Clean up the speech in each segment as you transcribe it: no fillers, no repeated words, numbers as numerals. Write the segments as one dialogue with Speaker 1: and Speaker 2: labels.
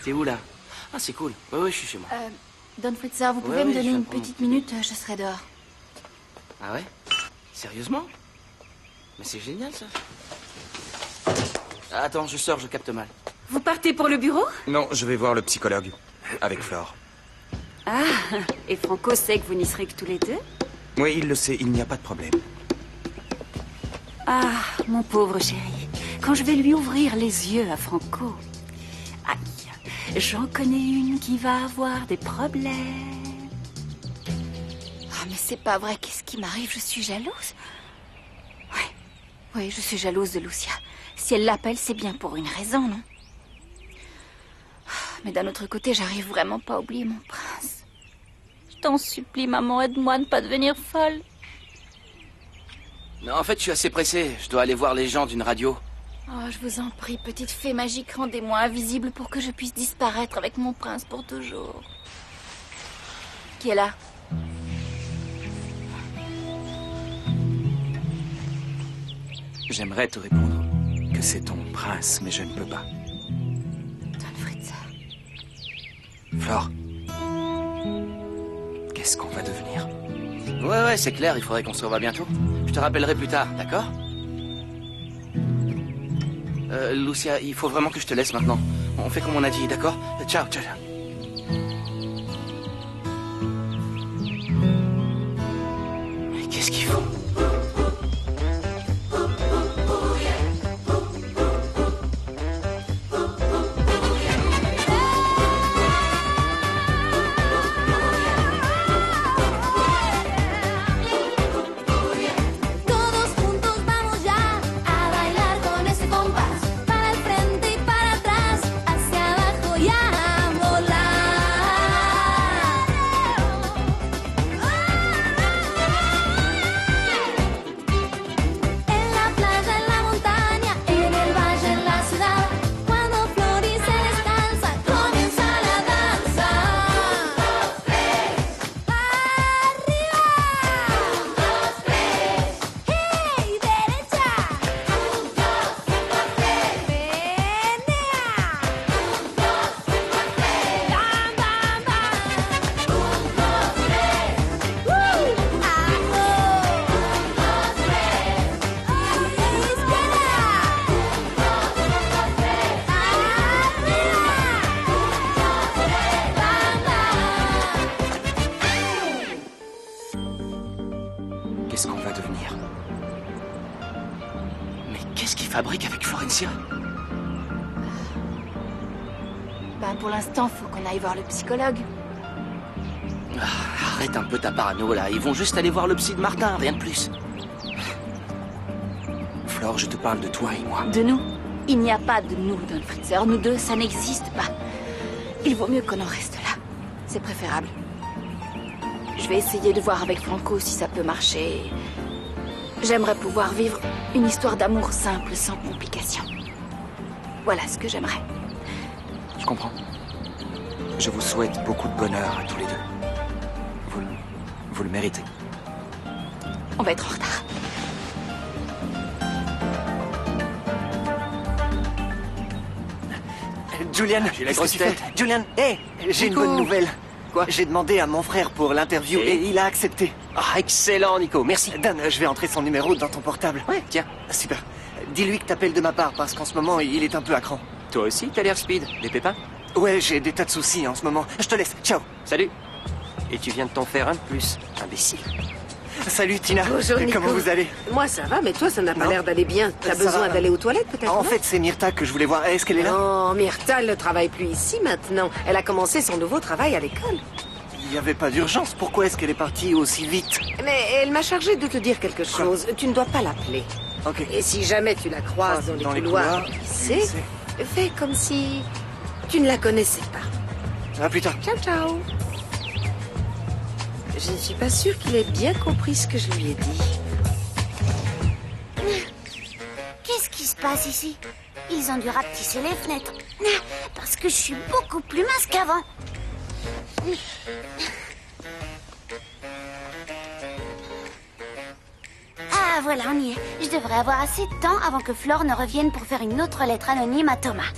Speaker 1: T'es où, là? Ah, c'est cool. Ouais, je suis chez moi.
Speaker 2: Don Fritzer, vous pouvez me donner une petite minute? Je serai dehors.
Speaker 1: Ah ouais? Sérieusement? Mais c'est génial, ça. Attends, je sors, je capte mal.
Speaker 3: Vous partez pour le bureau?
Speaker 4: Non, je vais voir le psychologue. Avec Flore.
Speaker 3: Ah, et Franco sait que vous n'y serez que tous les deux?
Speaker 4: Oui, il le sait, il n'y a pas de problème.
Speaker 3: Ah, mon pauvre chéri. Quand je vais lui ouvrir les yeux à Franco... Aïe, j'en connais une qui va avoir des problèmes.
Speaker 2: Ah, mais c'est pas vrai, qu'est-ce qui m'arrive? Je suis jalouse. Oui, je suis jalouse de Lucia. Si elle l'appelle, c'est bien pour une raison, non? Mais d'un autre côté, j'arrive vraiment pas à oublier mon prince. Je t'en supplie, maman, aide-moi à ne pas devenir folle.
Speaker 1: Non, en fait, je suis assez pressé. Je dois aller voir les gens d'une radio.
Speaker 2: Oh, je vous en prie, petite fée magique, rendez-moi invisible pour que je puisse disparaître avec mon prince pour toujours. Qui est là?
Speaker 4: J'aimerais te répondre que c'est ton prince, mais je ne peux pas.
Speaker 2: Don Fritzer.
Speaker 4: Flore, qu'est-ce qu'on va devenir?
Speaker 1: Ouais, c'est clair, il faudrait qu'on se revoie bientôt. Je te rappellerai plus tard, d'accord? Lucia, il faut vraiment que je te laisse maintenant. On fait comme on a dit, d'accord? Ciao. Mais qu'est-ce qu'il faut?
Speaker 4: Qu'est-ce qu'on va devenir?
Speaker 1: Mais qu'est-ce qu'il fabrique avec Florencia?
Speaker 2: Ben, pour l'instant, faut qu'on aille voir le psychologue.
Speaker 1: Ah, arrête un peu ta parano, là. Ils vont juste aller voir le psy de Martin, rien de plus.
Speaker 4: Flore, je te parle de toi et moi.
Speaker 2: De nous? Il n'y a pas de nous, Don Fritzer. Nous deux, ça n'existe pas. Il vaut mieux qu'on en reste là. C'est préférable. Je vais essayer de voir avec Franco si ça peut marcher. J'aimerais pouvoir vivre une histoire d'amour simple, sans complications. Voilà ce que j'aimerais.
Speaker 4: Je comprends. Je vous souhaite beaucoup de bonheur à tous les deux. Vous le méritez.
Speaker 2: On va être en retard.
Speaker 5: Julian,
Speaker 1: J'ai la
Speaker 5: qu'est-ce que
Speaker 1: grosse
Speaker 5: tu
Speaker 1: tête.
Speaker 5: fais? Julian, hé, j'ai une
Speaker 1: Nico.
Speaker 5: bonne nouvelle.
Speaker 1: Quoi?
Speaker 5: J'ai demandé à mon frère pour l'interview et il a accepté.
Speaker 1: Ah, excellent, Nico, merci.
Speaker 5: Dan, je vais entrer son numéro dans ton portable.
Speaker 1: Ouais, tiens.
Speaker 5: Super. Dis-lui que t'appelles de ma part parce qu'en ce moment, il est un peu à cran.
Speaker 1: Toi aussi, t'as l'air speed. Des pépins?
Speaker 5: Ouais, j'ai des tas de soucis en ce moment. Je te laisse. Ciao.
Speaker 1: Salut. Et tu viens de t'en faire un de plus, imbécile.
Speaker 5: Salut Tina.
Speaker 6: Bonjour, Nico.
Speaker 5: Comment vous allez?
Speaker 6: Moi, ça va, mais toi, ça n'a pas
Speaker 5: Non.
Speaker 6: l'air d'aller bien. T'as
Speaker 5: Ça
Speaker 6: besoin
Speaker 5: va.
Speaker 6: d'aller aux toilettes, peut-être?
Speaker 5: En
Speaker 6: non
Speaker 5: fait, c'est Myrta que je voulais voir. Est-ce qu'elle est là?
Speaker 6: Non, Myrta, elle ne travaille plus ici maintenant. Elle a commencé son nouveau travail à l'école.
Speaker 5: Il n'y avait pas d'urgence. Pourquoi est-ce qu'elle est partie aussi vite?
Speaker 6: Mais elle m'a chargé de te dire quelque chose. Tu ne dois pas l'appeler.
Speaker 5: Ok.
Speaker 6: Et si jamais tu la croises dans les couloirs, qui sait, fais comme si tu ne la connaissais pas.
Speaker 5: À plus tard.
Speaker 6: Ciao, ciao. Je ne suis pas sûre qu'il ait bien compris ce que je lui ai dit.
Speaker 7: Qu'est-ce qui se passe ici? Ils ont dû rapetisser les fenêtres. Parce que je suis beaucoup plus mince qu'avant. Ah, voilà, on y est. Je devrais avoir assez de temps avant que Flore ne revienne pour faire une autre lettre anonyme à Thomas.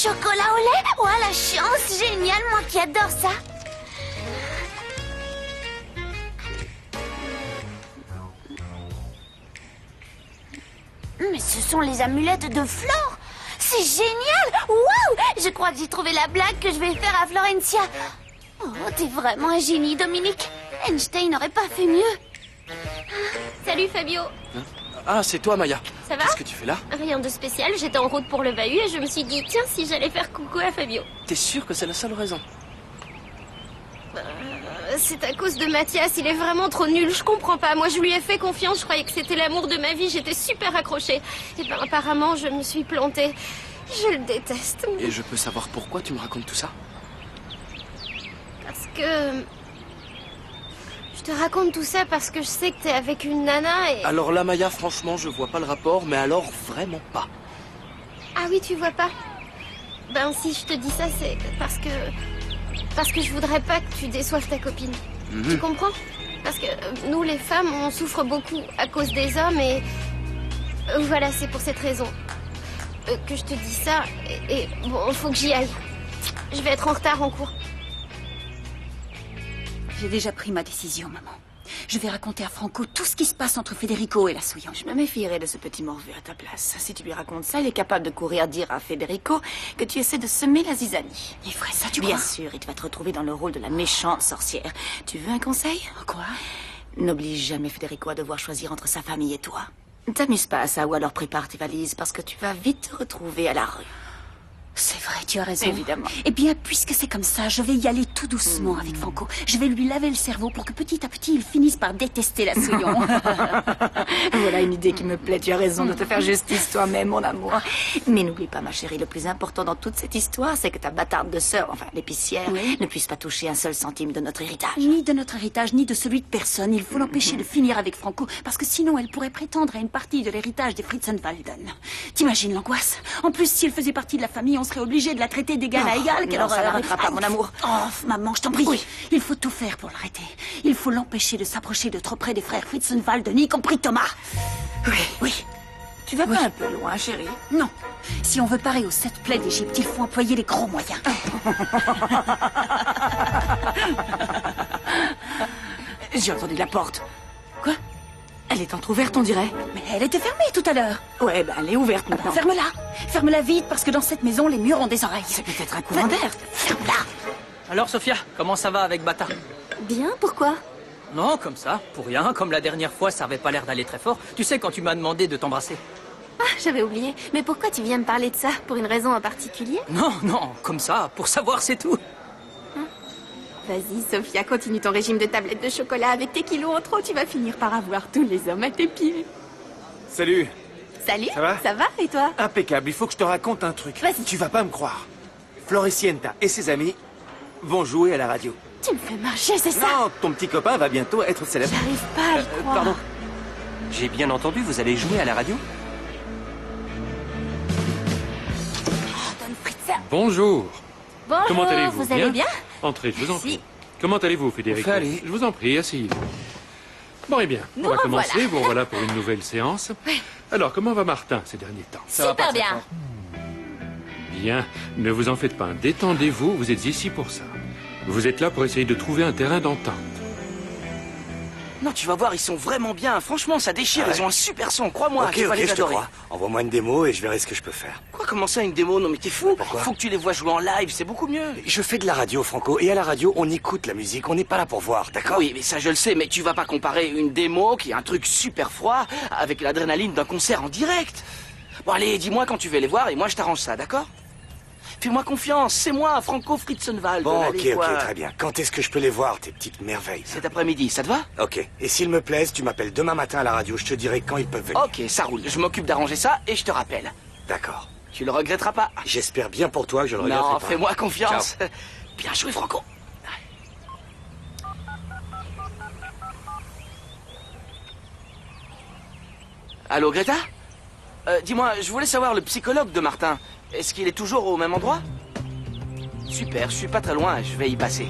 Speaker 7: chocolat au lait? Oh, la chance! Génial, moi qui adore ça! Mais ce sont les amulettes de Flore! C'est génial! Waouh! Je crois que j'ai trouvé la blague que je vais faire à Florencia. Oh, t'es vraiment un génie, Dominique. Einstein n'aurait pas fait mieux.
Speaker 8: Salut Fabio.
Speaker 1: Ah, c'est toi, Maya.
Speaker 8: Ça va?
Speaker 1: Qu'est-ce que tu fais là?
Speaker 8: Rien de spécial, j'étais en route pour le bahut et je me suis dit, tiens, si j'allais faire coucou à Fabio.
Speaker 1: T'es sûr que c'est la seule raison?
Speaker 8: C'est à cause de Mathias, il est vraiment trop nul, je comprends pas. Moi, je lui ai fait confiance, je croyais que c'était l'amour de ma vie, j'étais super accrochée. Et ben, apparemment, je me suis plantée. Je le déteste.
Speaker 1: Et je peux savoir pourquoi tu me racontes tout ça?
Speaker 8: Parce que... Je te raconte tout ça parce que je sais que t'es avec une nana et...
Speaker 1: Alors là, Maya, franchement, je vois pas le rapport, mais alors vraiment pas.
Speaker 8: Ah oui, tu vois pas? Ben si je te dis ça, c'est parce que je voudrais pas que tu déçoives ta copine. Tu comprends? Parce que nous, les femmes, on souffre beaucoup à cause des hommes et... voilà, c'est pour cette raison que je te dis ça. Et bon, faut que j'y aille. Je vais être en retard en cours.
Speaker 3: J'ai déjà pris ma décision, maman. Je vais raconter à Franco tout ce qui se passe entre Federico et la Souillon.
Speaker 6: Je me méfierais de ce petit morveux à ta place. Si tu lui racontes ça, il est capable de courir dire à Federico que tu essaies de semer la zizanie.
Speaker 3: Il ferait ça, tu
Speaker 6: Bien
Speaker 3: crois?
Speaker 6: sûr, il va te retrouver dans le rôle de la méchante sorcière. Tu veux un conseil?
Speaker 3: Quoi?
Speaker 6: N'oblige jamais Federico à devoir choisir entre sa famille et toi. Ne t'amuse pas à ça ou alors prépare tes valises parce que tu vas vite te retrouver à la rue.
Speaker 3: C'est vrai, tu as raison.
Speaker 6: Évidemment.
Speaker 3: Eh bien, puisque c'est comme ça, je vais y aller tout doucement avec Franco. Je vais lui laver le cerveau pour que petit à petit, il finisse par détester la Souillon.
Speaker 6: Voilà une idée qui me plaît. Tu as raison de te faire justice toi-même, mon amour. Mais n'oublie pas, ma chérie, le plus important dans toute cette histoire, c'est que ta bâtarde de sœur, enfin l'épicière,
Speaker 3: Oui.
Speaker 6: ne puisse pas toucher un seul centime de notre héritage.
Speaker 3: Ni de notre héritage, ni de celui de personne. Il faut l'empêcher de finir avec Franco, parce que sinon, elle pourrait prétendre à une partie de l'héritage des Fritzenwalden. T'imagines l'angoisse? En plus, si elle faisait partie de la famille, on serait obligé de la traiter d'égal à égal.
Speaker 6: non,
Speaker 3: Quelle
Speaker 6: ça
Speaker 3: horreur.
Speaker 6: n'arrivera pas, mon amour.
Speaker 3: Oh, maman, je t'en prie.
Speaker 6: Oui.
Speaker 3: Il faut tout faire pour l'arrêter. Il faut l'empêcher de s'approcher de trop près des frères Fritzenwalden, y compris Thomas.
Speaker 6: Oui.
Speaker 3: Oui.
Speaker 6: Tu vas
Speaker 3: Oui.
Speaker 6: pas un peu loin, chérie?
Speaker 3: Non. Si on veut parer aux 7 plaies d'Égypte, il faut employer les gros moyens.
Speaker 6: J'ai entendu la porte. Quoi? Elle est entrouverte, on dirait.
Speaker 3: Mais elle était fermée tout à l'heure.
Speaker 6: Ouais, ben elle est ouverte maintenant.
Speaker 3: Ferme-la. Ferme-la vite, parce que dans cette maison, les murs ont des oreilles.
Speaker 6: C'est peut-être un courant d'air.
Speaker 3: Ferme-la.
Speaker 9: Alors Sophia, comment ça va avec Bata?
Speaker 8: Bien, pourquoi?
Speaker 9: Non, comme ça, pour rien, comme la dernière fois ça avait pas l'air d'aller très fort. Tu sais quand tu m'as demandé de t'embrasser?
Speaker 8: Ah, j'avais oublié. Mais pourquoi tu viens me parler de ça? Pour une raison en particulier?
Speaker 9: Non, non, comme ça, pour savoir c'est tout.
Speaker 2: Vas-y, Sophia, continue ton régime de tablettes de chocolat avec tes kilos en trop. Tu vas finir par avoir tous les hommes à tes pieds.
Speaker 10: Salut.
Speaker 2: Salut,
Speaker 10: Ça va
Speaker 2: et toi?
Speaker 10: Impeccable, il faut que je te raconte un truc.
Speaker 2: Vas-y.
Speaker 10: Tu vas pas me croire. Floricienta et ses amis vont jouer à la radio.
Speaker 2: Tu me fais marcher, c'est ça?
Speaker 10: Non, ton petit copain va bientôt être célèbre.
Speaker 2: J'arrive pas à y croire.
Speaker 10: Pardon.
Speaker 4: J'ai bien entendu, vous allez jouer à la radio?
Speaker 11: Bonjour.
Speaker 2: Bonjour,
Speaker 11: Comment allez-vous?
Speaker 2: vous allez bien?
Speaker 11: Entrez, je vous en
Speaker 2: Si.
Speaker 11: prie. Comment allez-vous, Federico?
Speaker 4: On fait aller.
Speaker 11: Je vous en prie, asseyez-vous. Bon, eh bien,
Speaker 2: Nous
Speaker 11: on va
Speaker 2: revoilà.
Speaker 11: commencer. Vous voilà pour une nouvelle séance. Alors, comment va Martin ces derniers temps?
Speaker 2: Super bien.
Speaker 11: Bien, ne vous en faites pas. Détendez-vous, vous êtes ici pour ça. Vous êtes là pour essayer de trouver un terrain d'entente.
Speaker 1: Non, tu vas voir, ils sont vraiment bien. Franchement, ça déchire.
Speaker 12: Ah ouais.
Speaker 1: Ils ont un super son, crois-moi.
Speaker 12: Ok,
Speaker 1: tu vas
Speaker 12: ok,
Speaker 1: les
Speaker 12: je te
Speaker 1: adorer.
Speaker 12: crois. Envoie-moi une démo et je verrai ce que je peux faire.
Speaker 1: Quoi, comment ça, une démo? Non, mais t'es fou.
Speaker 12: Pourquoi?
Speaker 1: Faut que tu les vois jouer en live, c'est beaucoup mieux.
Speaker 12: Je fais de la radio, Franco, et à la radio, on écoute la musique, on n'est pas là pour voir, d'accord?
Speaker 1: Oui, mais ça, je le sais, mais tu vas pas comparer une démo, qui est un truc super froid, avec l'adrénaline d'un concert en direct. Bon, allez, dis-moi quand tu veux les voir, et moi, je t'arrange ça, d'accord? Fais-moi confiance, c'est moi, Franco Fritzenwald.
Speaker 12: Bon, ok,
Speaker 1: Allez, quoi.
Speaker 12: très bien. Quand est-ce que je peux les voir, tes petites merveilles?
Speaker 1: Cet après-midi, ça te va?
Speaker 12: Ok. Et s'ils me plaisent, tu m'appelles demain matin à la radio, je te dirai quand ils peuvent venir.
Speaker 1: Ok, ça roule. Je m'occupe d'arranger ça, et je te rappelle.
Speaker 12: D'accord.
Speaker 1: Tu le regretteras pas.
Speaker 12: J'espère bien pour toi que je le regretterai
Speaker 1: Non,
Speaker 12: pas.
Speaker 1: fais-moi confiance. Bien joué, Franco. Allô, Greta? Dis-moi, je voulais savoir le psychologue de Martin. Est-ce qu'il est toujours au même endroit? Super, je suis pas très loin, je vais y passer.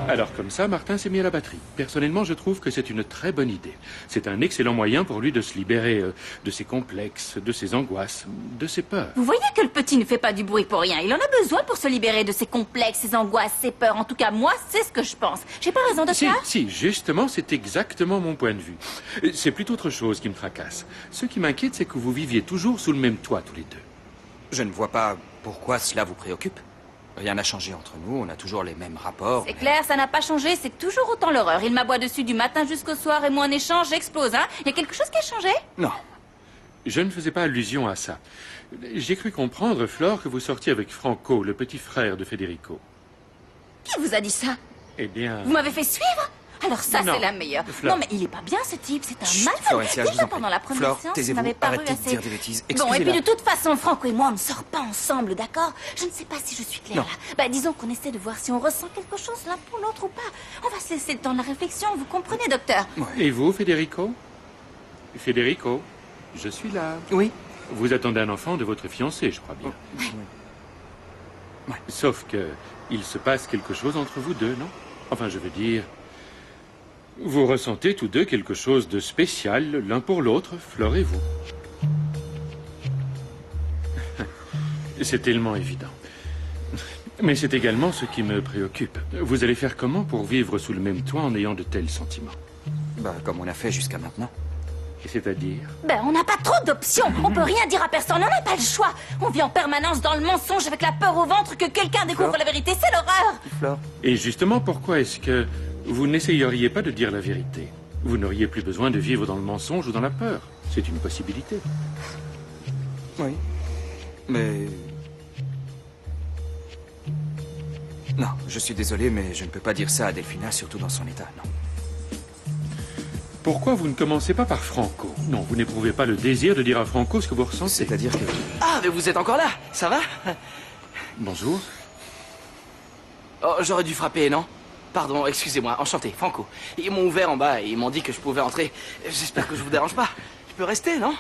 Speaker 11: Alors comme ça, Martin s'est mis à la batterie. Personnellement, je trouve que c'est une très bonne idée. C'est un excellent moyen pour lui de se libérer de ses complexes, de ses angoisses, de ses peurs.
Speaker 3: Vous voyez que le petit ne fait pas du bruit pour rien. Il en a besoin pour se libérer de ses complexes, ses angoisses, ses peurs. En tout cas, moi, c'est ce que je pense. J'ai pas raison, docteur?
Speaker 11: Si, justement, c'est exactement mon point de vue. C'est plutôt autre chose qui me tracasse. Ce qui m'inquiète, c'est que vous viviez toujours sous le même toit, tous les deux.
Speaker 4: Je ne vois pas pourquoi cela vous préoccupe. Rien n'a changé entre nous, on a toujours les mêmes rapports.
Speaker 3: C'est clair, ça n'a pas changé, c'est toujours autant l'horreur. Il m'aboie dessus du matin jusqu'au soir et moi en échange, j'explose, hein? Il y a quelque chose qui a changé?
Speaker 11: Non. Je ne faisais pas allusion à ça. J'ai cru comprendre, Flore, que vous sortiez avec Franco, le petit frère de Federico.
Speaker 3: Qui vous a dit ça?
Speaker 11: Eh bien...
Speaker 3: Vous m'avez fait suivre? Alors ça,
Speaker 11: Non,
Speaker 3: c'est la meilleure.
Speaker 11: Flore.
Speaker 3: Non, mais il est pas bien, ce type. C'est un malade.
Speaker 4: Florentia, je vous
Speaker 3: Déjà
Speaker 4: en prie.
Speaker 3: pendant la première
Speaker 4: Flore,
Speaker 3: séance, il
Speaker 4: taisez-vous,
Speaker 3: m'avait paru
Speaker 4: arrêtez de
Speaker 3: assez...
Speaker 4: dire des bêtises.
Speaker 3: Bon, et puis
Speaker 4: Excusez-la.
Speaker 3: de toute façon, Franco et moi, on ne sort pas ensemble, d'accord? Je ne sais pas si je suis claire,
Speaker 4: Non.
Speaker 3: là. Bah, disons qu'on essaie de voir si on ressent quelque chose l'un pour l'autre ou pas. On va se laisser le temps de la réflexion, vous comprenez, docteur?
Speaker 11: Et vous, Federico? Federico, je suis là.
Speaker 4: Oui.
Speaker 11: Vous attendez un enfant de votre fiancé, je crois bien. Sauf que il se passe quelque chose entre vous deux, non? Enfin, je veux dire... Vous ressentez tous deux quelque chose de spécial, l'un pour l'autre, Flore et vous. C'est tellement évident. Mais c'est également ce qui me préoccupe. Vous allez faire comment pour vivre sous le même toit en ayant de tels sentiments?
Speaker 4: Bah, comme on a fait jusqu'à maintenant.
Speaker 11: C'est-à-dire?
Speaker 3: Ben, on n'a pas trop d'options. On peut rien dire à personne, on n'a pas le choix. On vit en permanence dans le mensonge avec la peur au ventre que quelqu'un découvre la vérité. C'est l'horreur.
Speaker 4: Flore.
Speaker 11: Et justement, pourquoi est-ce que vous n'essayeriez pas de dire la vérité? Vous n'auriez plus besoin de vivre dans le mensonge ou dans la peur. C'est une possibilité.
Speaker 4: Oui. Mais... Non, je suis désolé, mais je ne peux pas dire ça à Delphina, surtout dans son état, non.
Speaker 11: Pourquoi vous ne commencez pas par Franco? Non, vous n'éprouvez pas le désir de dire à Franco ce que vous ressentez.
Speaker 4: C'est-à-dire que...
Speaker 1: Ah, mais vous êtes encore là, ça va?
Speaker 11: Bonjour.
Speaker 1: Oh, j'aurais dû frapper, non? Pardon, excusez-moi, enchanté, Franco. Ils m'ont ouvert en bas et ils m'ont dit que je pouvais entrer. J'espère que je vous dérange pas. Je peux rester, non?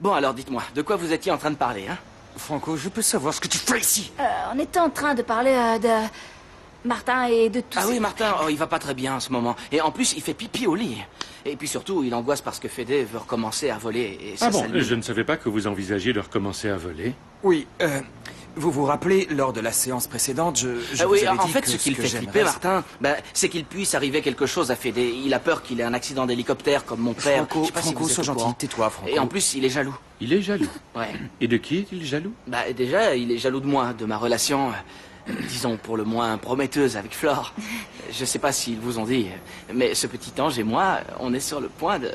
Speaker 1: Bon, alors dites-moi, de quoi vous étiez en train de parler, hein?
Speaker 4: Franco, je peux savoir ce que tu fais ici?
Speaker 3: On était en train de parler de Martin et de tout
Speaker 1: Ah
Speaker 3: ça.
Speaker 1: oui, Martin, oh, il va pas très bien en ce moment. Et en plus, il fait pipi au lit. Et puis surtout, il angoisse parce que Fédé veut recommencer à voler. Et ça,
Speaker 11: Ah bon,
Speaker 1: ça lui-
Speaker 11: je ne savais pas que vous envisagiez de recommencer à voler.
Speaker 4: Oui, vous vous rappelez, lors de la séance précédente, je
Speaker 1: Ah
Speaker 4: vous
Speaker 1: oui,
Speaker 4: avais
Speaker 1: en
Speaker 4: dit
Speaker 1: fait,
Speaker 4: que
Speaker 1: ce qui le
Speaker 4: que
Speaker 1: fait
Speaker 4: j'aimerais,
Speaker 1: flipper, Martin, c'est qu'il puisse arriver quelque chose à Fédé. Il a peur qu'il ait un accident d'hélicoptère comme mon père.
Speaker 4: Franco,
Speaker 1: Je sais pas si
Speaker 4: Franco,
Speaker 1: vous êtes
Speaker 4: sois
Speaker 1: au
Speaker 4: gentil,
Speaker 1: courant.
Speaker 4: tais-toi, Franco.
Speaker 1: Et en plus, il est jaloux.
Speaker 11: Il est jaloux.
Speaker 1: Ouais.
Speaker 11: Et de qui est-il jaloux?
Speaker 1: Bah déjà, il est jaloux de moi, de ma relation, disons pour le moins prometteuse avec Flore. Je sais pas s'ils vous ont dit, mais ce petit ange et moi, on est sur le point de...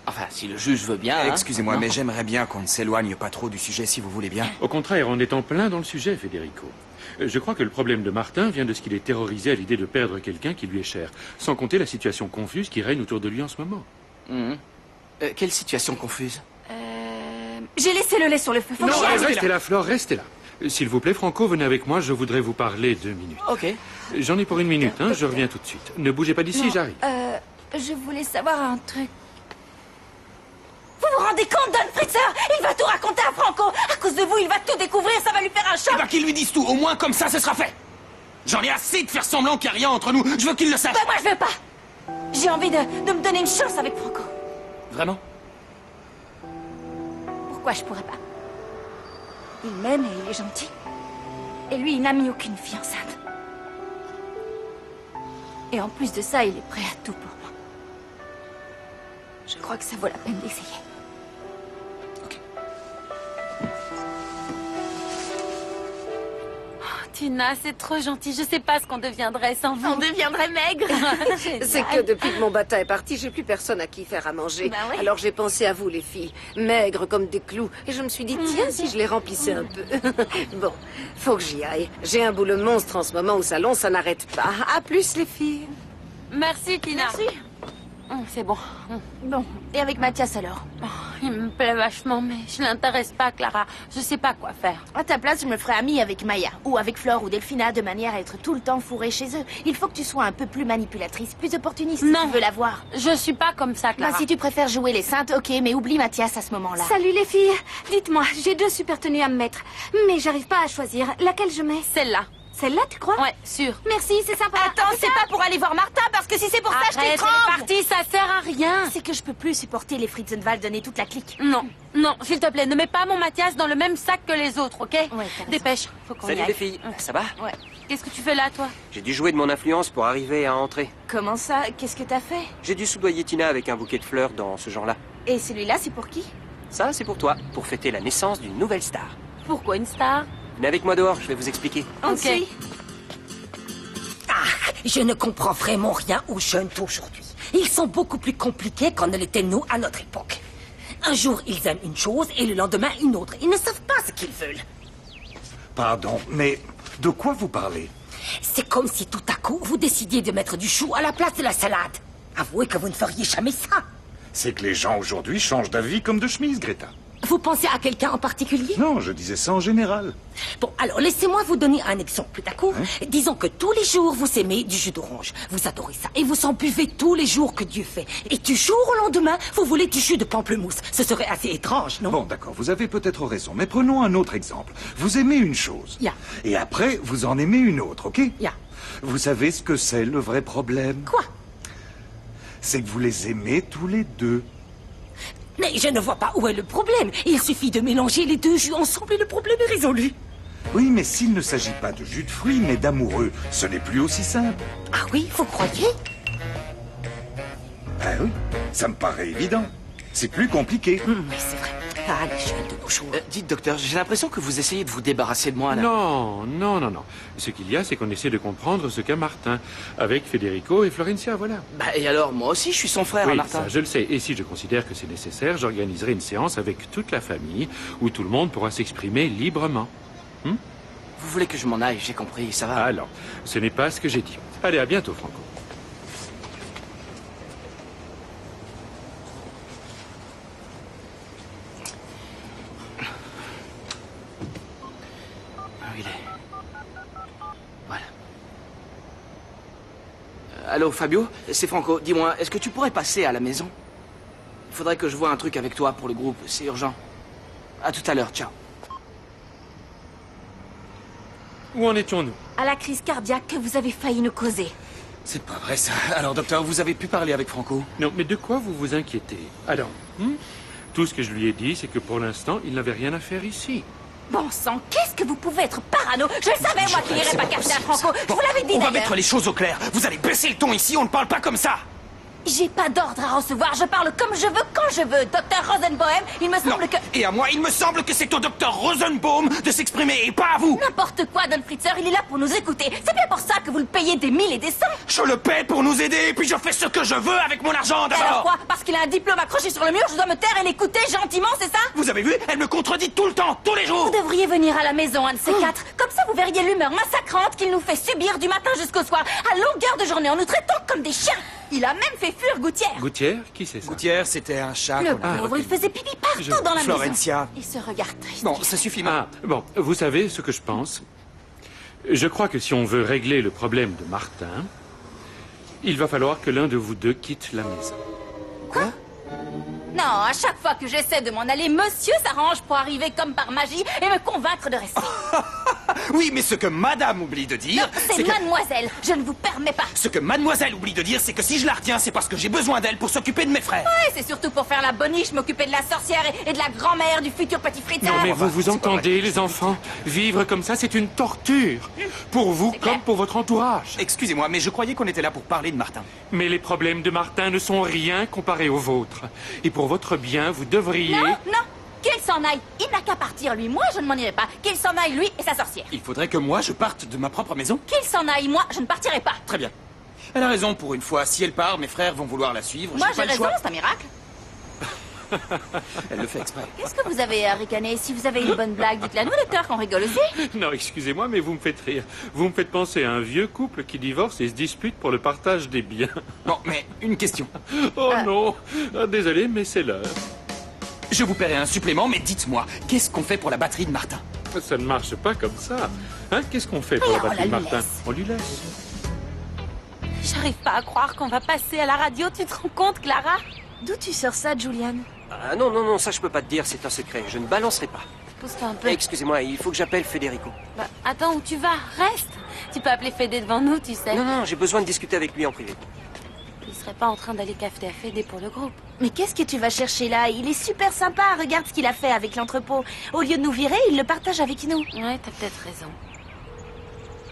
Speaker 1: Enfin, si le juge veut bien... hein.
Speaker 4: Excusez-moi,
Speaker 1: Non.
Speaker 4: mais j'aimerais bien qu'on ne s'éloigne pas trop du sujet, si vous voulez bien.
Speaker 11: Au contraire, on est en plein dans le sujet, Federico. Je crois que le problème de Martin vient de ce qu'il est terrorisé à l'idée de perdre quelqu'un qui lui est cher, sans compter la situation confuse qui règne autour de lui en ce moment.
Speaker 1: Quelle situation confuse?
Speaker 3: J'ai laissé le lait sur le feu. Faut que
Speaker 11: Non,
Speaker 3: j'y aille.
Speaker 11: restez là, Flore, restez là. S'il vous plaît, Franco, venez avec moi, je voudrais vous parler 2 minutes.
Speaker 1: Ok.
Speaker 11: J'en ai pour 1 minute, hein, je reviens tout de suite. Ne bougez pas d'ici,
Speaker 3: Non,
Speaker 11: j'arrive.
Speaker 3: Je voulais savoir un truc. Vous vous rendez compte, Don Fritzer? Il va tout raconter à Franco. À cause de vous, il va tout découvrir, ça va lui faire un choc.
Speaker 10: Eh ben, qu'ils lui disent tout, au moins comme ça, ce sera fait. J'en ai assez de faire semblant qu'il n'y a rien entre nous. Je veux qu'il le sache.
Speaker 3: Ben, moi, je veux pas. J'ai envie de me donner une chance avec Franco.
Speaker 1: Vraiment?
Speaker 3: Pourquoi je pourrais pas? Il m'aime et il est gentil. Et lui, il n'a mis aucune fille enceinte. Et en plus de ça, il est prêt à tout pour moi. Je crois que ça vaut la peine d'essayer.
Speaker 7: Tina, c'est trop gentil. Je sais pas ce qu'on deviendrait sans vous.
Speaker 8: On deviendrait maigre.
Speaker 13: C'est que depuis que mon bâtin est parti, j'ai plus personne à qui faire à manger.
Speaker 7: Bah ouais.
Speaker 13: Alors j'ai pensé à vous, les filles, maigres comme des clous. Et je me suis dit, tiens, si je les remplissais un peu. Bon, faut que j'y aille. J'ai un boulot monstre en ce moment au salon, ça n'arrête pas. À plus, les filles.
Speaker 7: Merci, Tina.
Speaker 8: Merci.
Speaker 6: C'est bon.
Speaker 2: Bon, et avec Mathias alors?
Speaker 6: Il me plaît vachement, mais je l'intéresse pas, Clara. Je sais pas quoi faire.
Speaker 2: À ta place, je me ferais amie avec Maya, ou avec Flore ou Delphina, de manière à être tout le temps fourrée chez eux. Il faut que tu sois un peu plus manipulatrice, plus opportuniste si tu veux la voir.
Speaker 6: Je suis pas comme ça, Clara.
Speaker 2: Bah, si tu préfères jouer les saintes, ok, mais oublie Mathias à ce moment-là.
Speaker 8: Salut les filles. Dites-moi, j'ai 2 super tenues à me mettre. Mais j'arrive pas à choisir. Laquelle je mets?
Speaker 6: Celle-là.
Speaker 8: Celle-là, tu crois?
Speaker 6: Ouais, sûr.
Speaker 8: Merci, c'est sympa.
Speaker 2: Attends, c'est pas pour aller voir Martha, parce que si c'est pour ça, je
Speaker 6: Arrête,
Speaker 2: t'étrangle.
Speaker 6: elle est partie, ça sert à rien.
Speaker 2: C'est que je peux plus supporter les Fritzenwalden et toute la clique.
Speaker 6: Non, non, s'il te plaît, ne mets pas mon Mathias dans le même sac que les autres, ok?
Speaker 2: Ouais,
Speaker 6: Dépêche, faut qu'on y
Speaker 12: Salut
Speaker 6: aille.
Speaker 12: les filles, ça va?
Speaker 6: Ouais. Qu'est-ce que tu fais là, toi?
Speaker 12: J'ai dû jouer de mon influence pour arriver à entrer.
Speaker 2: Comment ça? Qu'est-ce que t'as fait?
Speaker 12: J'ai dû soudoyer Tina avec un bouquet de fleurs dans ce genre-là.
Speaker 2: Et celui-là, c'est pour qui?
Speaker 12: Ça, c'est pour toi, pour fêter la naissance d'une nouvelle star.
Speaker 6: Pourquoi une star?
Speaker 12: Venez avec moi dehors, je vais vous expliquer.
Speaker 6: Ok.
Speaker 14: Je ne comprends vraiment rien aux jeunes d'aujourd'hui. Ils sont beaucoup plus compliqués qu'on ne l'était nous à notre époque. Un jour, ils aiment une chose et le lendemain, une autre. Ils ne savent pas ce qu'ils veulent.
Speaker 15: Pardon, mais de quoi vous parlez?
Speaker 14: C'est comme si tout à coup, vous décidiez de mettre du chou à la place de la salade. Avouez que vous ne feriez jamais ça.
Speaker 15: C'est que les gens aujourd'hui changent d'avis comme de chemise, Greta.
Speaker 14: Vous pensez à quelqu'un en particulier?
Speaker 15: Non, je disais ça en général.
Speaker 14: Bon, alors laissez-moi vous donner un exemple, d'accord? Disons que tous les jours, vous aimez du jus d'orange. Vous adorez ça et vous en buvez tous les jours que Dieu fait. Et du jour au lendemain, vous voulez du jus de pamplemousse. Ce serait assez étrange, non?
Speaker 15: Bon, d'accord, vous avez peut-être raison, mais prenons un autre exemple. Vous aimez une chose. Et après, vous en aimez une autre, ok? Vous savez ce que c'est le vrai problème?
Speaker 14: Quoi?
Speaker 15: C'est que vous les aimez tous les deux.
Speaker 14: Mais je ne vois pas où est le problème. Il suffit de mélanger les deux jus ensemble et le problème est résolu.
Speaker 15: Oui, mais s'il ne s'agit pas de jus de fruits, mais d'amoureux, ce n'est plus aussi simple.
Speaker 14: Ah oui, vous croyez?
Speaker 15: Ah oui, ça me paraît évident. C'est plus compliqué.
Speaker 14: Oui, c'est vrai. Ah, les jeunes de nos jours.
Speaker 1: Dites, docteur, j'ai l'impression que vous essayez de vous débarrasser de moi, là.
Speaker 11: Non, non, non, non. Ce qu'il y a, c'est qu'on essaie de comprendre ce qu'a Martin, avec Federico et Florencia, voilà.
Speaker 1: Bah, et alors, moi aussi, je suis son frère,
Speaker 11: Oui,
Speaker 1: Martin.
Speaker 11: ça, je le sais. Et si je considère que c'est nécessaire, j'organiserai une séance avec toute la famille, où tout le monde pourra s'exprimer librement.
Speaker 1: Vous voulez que je m'en aille, j'ai compris, ça va.
Speaker 11: Alors, ce n'est pas ce que j'ai dit. Allez, à bientôt, Franco.
Speaker 1: Allô, Fabio? C'est Franco. Dis-moi, est-ce que tu pourrais passer à la maison? Il faudrait que je voie un truc avec toi pour le groupe. C'est urgent. À tout à l'heure. Ciao.
Speaker 11: Où en étions-nous?
Speaker 2: À la crise cardiaque que vous avez failli nous causer.
Speaker 10: C'est pas vrai, ça. Alors, docteur, vous avez pu parler avec Franco?
Speaker 11: Non, mais de quoi vous vous inquiétez? Alors, tout ce que je lui ai dit, c'est que pour l'instant, il n'avait rien à faire ici.
Speaker 2: Bon sang, qu'est-ce que vous pouvez être parano? Je le savais, moi, qu'il n'irait pas cacher à Franco. Je vous l'avais dit,
Speaker 10: On va
Speaker 2: d'ailleurs.
Speaker 10: mettre les choses au clair. Vous allez baisser le ton ici, on ne parle pas comme ça.
Speaker 2: J'ai pas d'ordre à recevoir. Je parle comme je veux, quand je veux. Docteur Rosenbaum, il me semble que...
Speaker 10: Et à moi, il me semble que c'est au docteur Rosenbaum de s'exprimer et pas à vous.
Speaker 2: N'importe quoi, Don Fritzer, il est là pour nous écouter. C'est bien pour ça que vous le payez des 1000 et des 100.
Speaker 10: Je le paie pour nous aider, et puis je fais ce que je veux avec mon argent
Speaker 2: Et alors
Speaker 10: d'abord.
Speaker 2: quoi? Parce qu'il a un diplôme accroché sur le mur, je dois me taire et l'écouter gentiment, c'est ça?
Speaker 10: Vous avez vu? Elle me contredit tout le temps, tous les jours.
Speaker 2: Vous devriez venir à la maison, un de ces quatre. Comme ça, vous verriez l'humeur massacrante qu'il nous fait subir du matin jusqu'au soir, à longueur de journée, en nous traitant comme des chiens. Il a même fait fuir Gouttière.
Speaker 11: Gouttière? Qui c'est ça?
Speaker 10: Gouttière, c'était un chat.
Speaker 2: Le pauvre, il faisait pipi partout dans la
Speaker 10: Florencia.
Speaker 2: maison. Et ce regard triste.
Speaker 10: Bon, ça suffit maintenant.
Speaker 11: Bon, vous savez ce que je pense? Je crois que si on veut régler le problème de Martin, il va falloir que l'un de vous deux quitte la maison.
Speaker 2: Quoi? Non, à chaque fois que j'essaie de m'en aller, monsieur s'arrange pour arriver comme par magie et me convaincre de rester.
Speaker 10: Oui, mais ce que madame oublie de dire...
Speaker 2: C'est mademoiselle, je ne vous permets pas.
Speaker 10: Ce que mademoiselle oublie de dire, c'est que si je la retiens, c'est parce que j'ai besoin d'elle pour s'occuper de mes frères.
Speaker 2: Ouais, c'est surtout pour faire la boniche, m'occuper de la sorcière et de la grand-mère du futur petit Fritzer.
Speaker 11: Non, mais vous vous entendez, les enfants? Vivre comme ça, c'est une torture. Pour vous comme pour votre entourage.
Speaker 10: Excusez-moi, mais je croyais qu'on était là pour parler de Martin.
Speaker 11: Mais les problèmes de Martin ne sont rien comparés aux vôtres. Et pour votre bien, vous devriez...
Speaker 2: Non, non, qu'il s'en aille. Il n'a qu'à partir, lui. Moi, je ne m'en irai pas. Qu'il s'en aille, lui et sa sorcière.
Speaker 10: Il faudrait que moi, je parte de ma propre maison.
Speaker 2: Qu'il s'en aille, moi, je ne partirai pas.
Speaker 10: Très bien. Elle a raison pour une fois. Si elle part, mes frères vont vouloir la suivre.
Speaker 2: Moi, j'ai
Speaker 10: pas le
Speaker 2: raison,
Speaker 10: choix.
Speaker 2: c'est un miracle.
Speaker 1: Elle le fait exprès.
Speaker 2: Qu'est-ce que vous avez à ricaner? Si vous avez une bonne blague, dites-la nous, lecteur, qu'on rigole aussi.
Speaker 11: Non, excusez-moi, mais vous me faites rire. Vous me faites penser à un vieux couple qui divorce et se dispute pour le partage des biens.
Speaker 10: Bon, mais une question.
Speaker 11: Oh non. Ah, désolé, mais c'est l'heure.
Speaker 10: Je vous paierai un supplément, mais dites-moi, qu'est-ce qu'on fait pour la batterie de Martin?
Speaker 11: Ça ne marche pas comme ça. Hein, qu'est-ce qu'on fait pour la batterie de Martin? On lui laisse.
Speaker 14: J'arrive pas à croire qu'on va passer à la radio, tu te rends compte, Clara?
Speaker 2: D'où tu sors ça, Julian?
Speaker 5: Ah non, non, non, ça je peux pas te dire, c'est un secret. Je ne balancerai pas.
Speaker 2: Pousse-toi un peu.
Speaker 5: Excusez-moi, il faut que j'appelle Federico.
Speaker 14: Bah, attends, où tu vas? Reste. Tu peux appeler Fédé devant nous, tu sais.
Speaker 5: Non, non, j'ai besoin de discuter avec lui en privé.
Speaker 14: Il serait pas en train d'aller cafeter à Fédé pour le groupe.
Speaker 2: Mais qu'est-ce que tu vas chercher là? Il est super sympa, regarde ce qu'il a fait avec l'entrepôt. Au lieu de nous virer, il le partage avec nous.
Speaker 14: Ouais, t'as peut-être raison.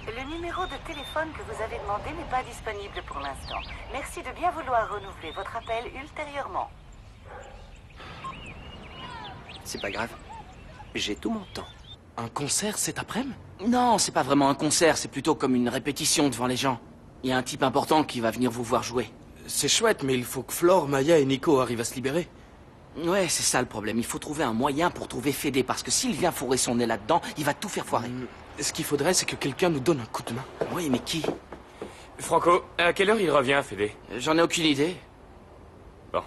Speaker 16: Le numéro de téléphone que vous avez demandé n'est pas disponible pour l'instant. Merci de bien vouloir renouveler votre appel ultérieurement.
Speaker 5: C'est pas grave. J'ai tout mon temps.
Speaker 1: Un concert cet après-midi? Non, c'est pas vraiment un concert, c'est plutôt comme une répétition devant les gens. Il y a un type important qui va venir vous voir jouer.
Speaker 17: C'est chouette, mais il faut que Flore, Maya et Nico arrivent à se libérer.
Speaker 1: Ouais, c'est ça le problème. Il faut trouver un moyen pour trouver Fédé, parce que s'il vient fourrer son nez là-dedans, il va tout faire foirer.
Speaker 17: Ce qu'il faudrait, c'est que quelqu'un nous donne un coup de main.
Speaker 1: Oui, mais qui?
Speaker 18: Franco, à quelle heure il revient, Fédé?
Speaker 1: J'en ai aucune idée.
Speaker 18: Bon.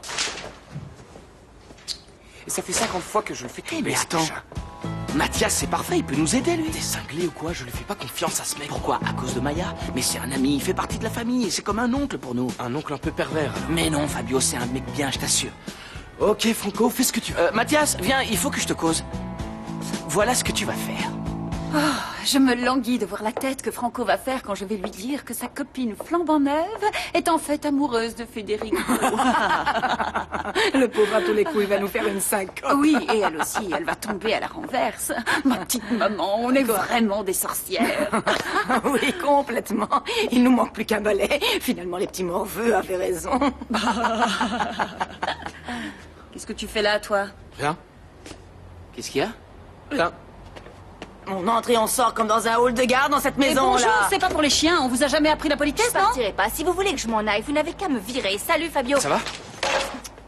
Speaker 10: Ça fait 50 fois que je le fais tomber.
Speaker 1: Mais attends. Mathias, c'est parfait, il peut nous aider, lui.
Speaker 17: T'es cinglé ou quoi? Je lui fais pas confiance à ce mec.
Speaker 1: Pourquoi? À cause de Maya? Mais c'est un ami, il fait partie de la famille, et c'est comme un oncle pour nous.
Speaker 17: Un oncle un peu pervers, alors.
Speaker 1: Mais non, Fabio, c'est un mec bien, je t'assure.
Speaker 17: Ok, Franco, fais ce que tu veux.
Speaker 1: Mathias, viens, il faut que je te cause. Voilà ce que tu vas faire.
Speaker 3: Oh, je me languis de voir la tête que Franco va faire quand je vais lui dire que sa copine flambant neuve est en fait amoureuse de Federico.
Speaker 6: Le pauvre, à tous les coups, il va nous faire une syncope.
Speaker 3: Oui, et elle aussi, elle va tomber à la renverse. Ma petite maman, on est vraiment des sorcières.
Speaker 6: Oui, complètement. Il nous manque plus qu'un balai. Finalement, les petits morveux avaient raison.
Speaker 3: Qu'est-ce que tu fais là, toi?
Speaker 17: Rien.
Speaker 1: Qu'est-ce qu'il y a?
Speaker 17: Rien.
Speaker 6: On entre et on sort comme dans un hall de garde dans cette maison-là.
Speaker 3: Bonjour, c'est pas pour les chiens, on vous a jamais appris la politesse,
Speaker 2: Je partirai pas. Si vous voulez que je m'en aille, vous n'avez qu'à me virer. Salut, Fabio.
Speaker 17: Ça va?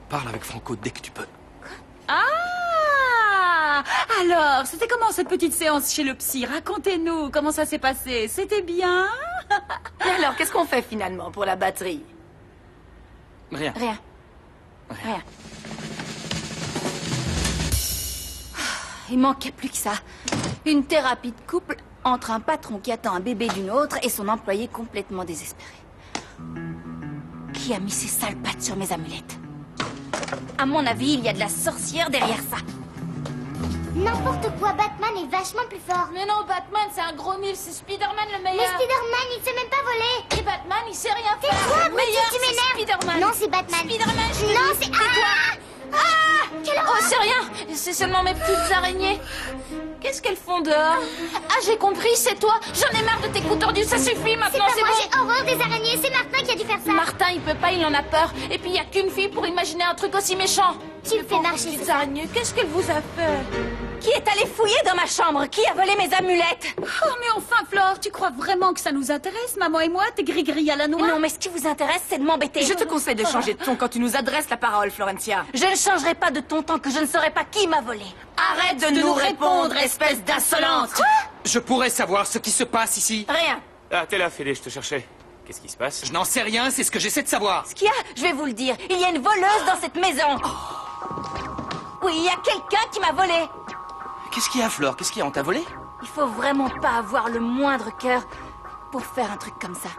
Speaker 17: Parle avec Franco dès que tu peux.
Speaker 3: Ah! Alors, c'était comment cette petite séance chez le psy? Racontez-nous, comment ça s'est passé? C'était bien?
Speaker 6: Et alors, qu'est-ce qu'on fait finalement pour la batterie?
Speaker 1: Rien.
Speaker 2: Rien. Il manquait plus que ça. Une thérapie de couple entre un patron qui attend un bébé d'une autre et son employé complètement désespéré. Qui a mis ses sales pattes sur mes amulettes? À mon avis, il y a de la sorcière derrière ça.
Speaker 7: N'importe quoi, Batman est vachement plus fort.
Speaker 19: Mais non, Batman, c'est un gros mille, c'est Spider-Man le meilleur.
Speaker 7: Mais Spider-Man, il sait même pas voler.
Speaker 19: Et Batman, il sait rien
Speaker 7: C'est
Speaker 19: faire.
Speaker 7: quoi,
Speaker 19: Le meilleur,
Speaker 7: tu
Speaker 19: c'est
Speaker 7: m'énerves.
Speaker 19: Spider-Man.
Speaker 7: Non, c'est Batman.
Speaker 19: Spider-Man, je te
Speaker 7: Non,
Speaker 19: dis.
Speaker 7: c'est...
Speaker 19: Quelle horreur. Oh, c'est rien. C'est seulement mes petites araignées. Qu'est-ce qu'elles font dehors? Ah, j'ai compris, c'est toi. J'en ai marre de tes coups tordus, ça suffit maintenant,
Speaker 7: C'est
Speaker 19: c'est
Speaker 7: pas moi,
Speaker 19: bon.
Speaker 7: j'ai horreur des araignées. C'est Martin qui a dû faire ça.
Speaker 19: Martin, il peut pas, il en a peur. Et puis, il y a qu'une fille pour imaginer un truc aussi méchant.
Speaker 7: Tu me fais marcher,
Speaker 19: Petites araignées, qu'est-ce qu'elle vous a fait?
Speaker 2: Qui est allé fouiller dans ma chambre? Qui a volé mes amulettes?
Speaker 3: Oh, mais enfin, Flore, tu crois vraiment que ça nous intéresse, maman et moi, tes gris-gris à la noix?
Speaker 2: Non, mais ce qui vous intéresse, c'est de m'embêter.
Speaker 6: Je te conseille de changer de ton quand tu nous adresses la parole, Florencia.
Speaker 2: Je ne changerai pas de ton tant que je ne saurai pas qui m'a volé.
Speaker 6: Arrête de nous répondre, espèce d'insolente.
Speaker 10: Je pourrais savoir ce qui se passe ici.
Speaker 2: Rien.
Speaker 18: Ah, t'es là, Fédé, je te cherchais. Qu'est-ce qui se passe?
Speaker 10: Je n'en sais rien, c'est ce que j'essaie de savoir.
Speaker 2: Ce qu'il y a, je vais vous le dire, il y a une voleuse dans cette maison. Oui, il y a quelqu'un qui m'a volé.
Speaker 1: Qu'est-ce qu'il y a, Flore? Qu'est-ce qu'il y a? On t'a volé?
Speaker 2: Il faut vraiment pas avoir le moindre cœur pour faire un truc comme ça.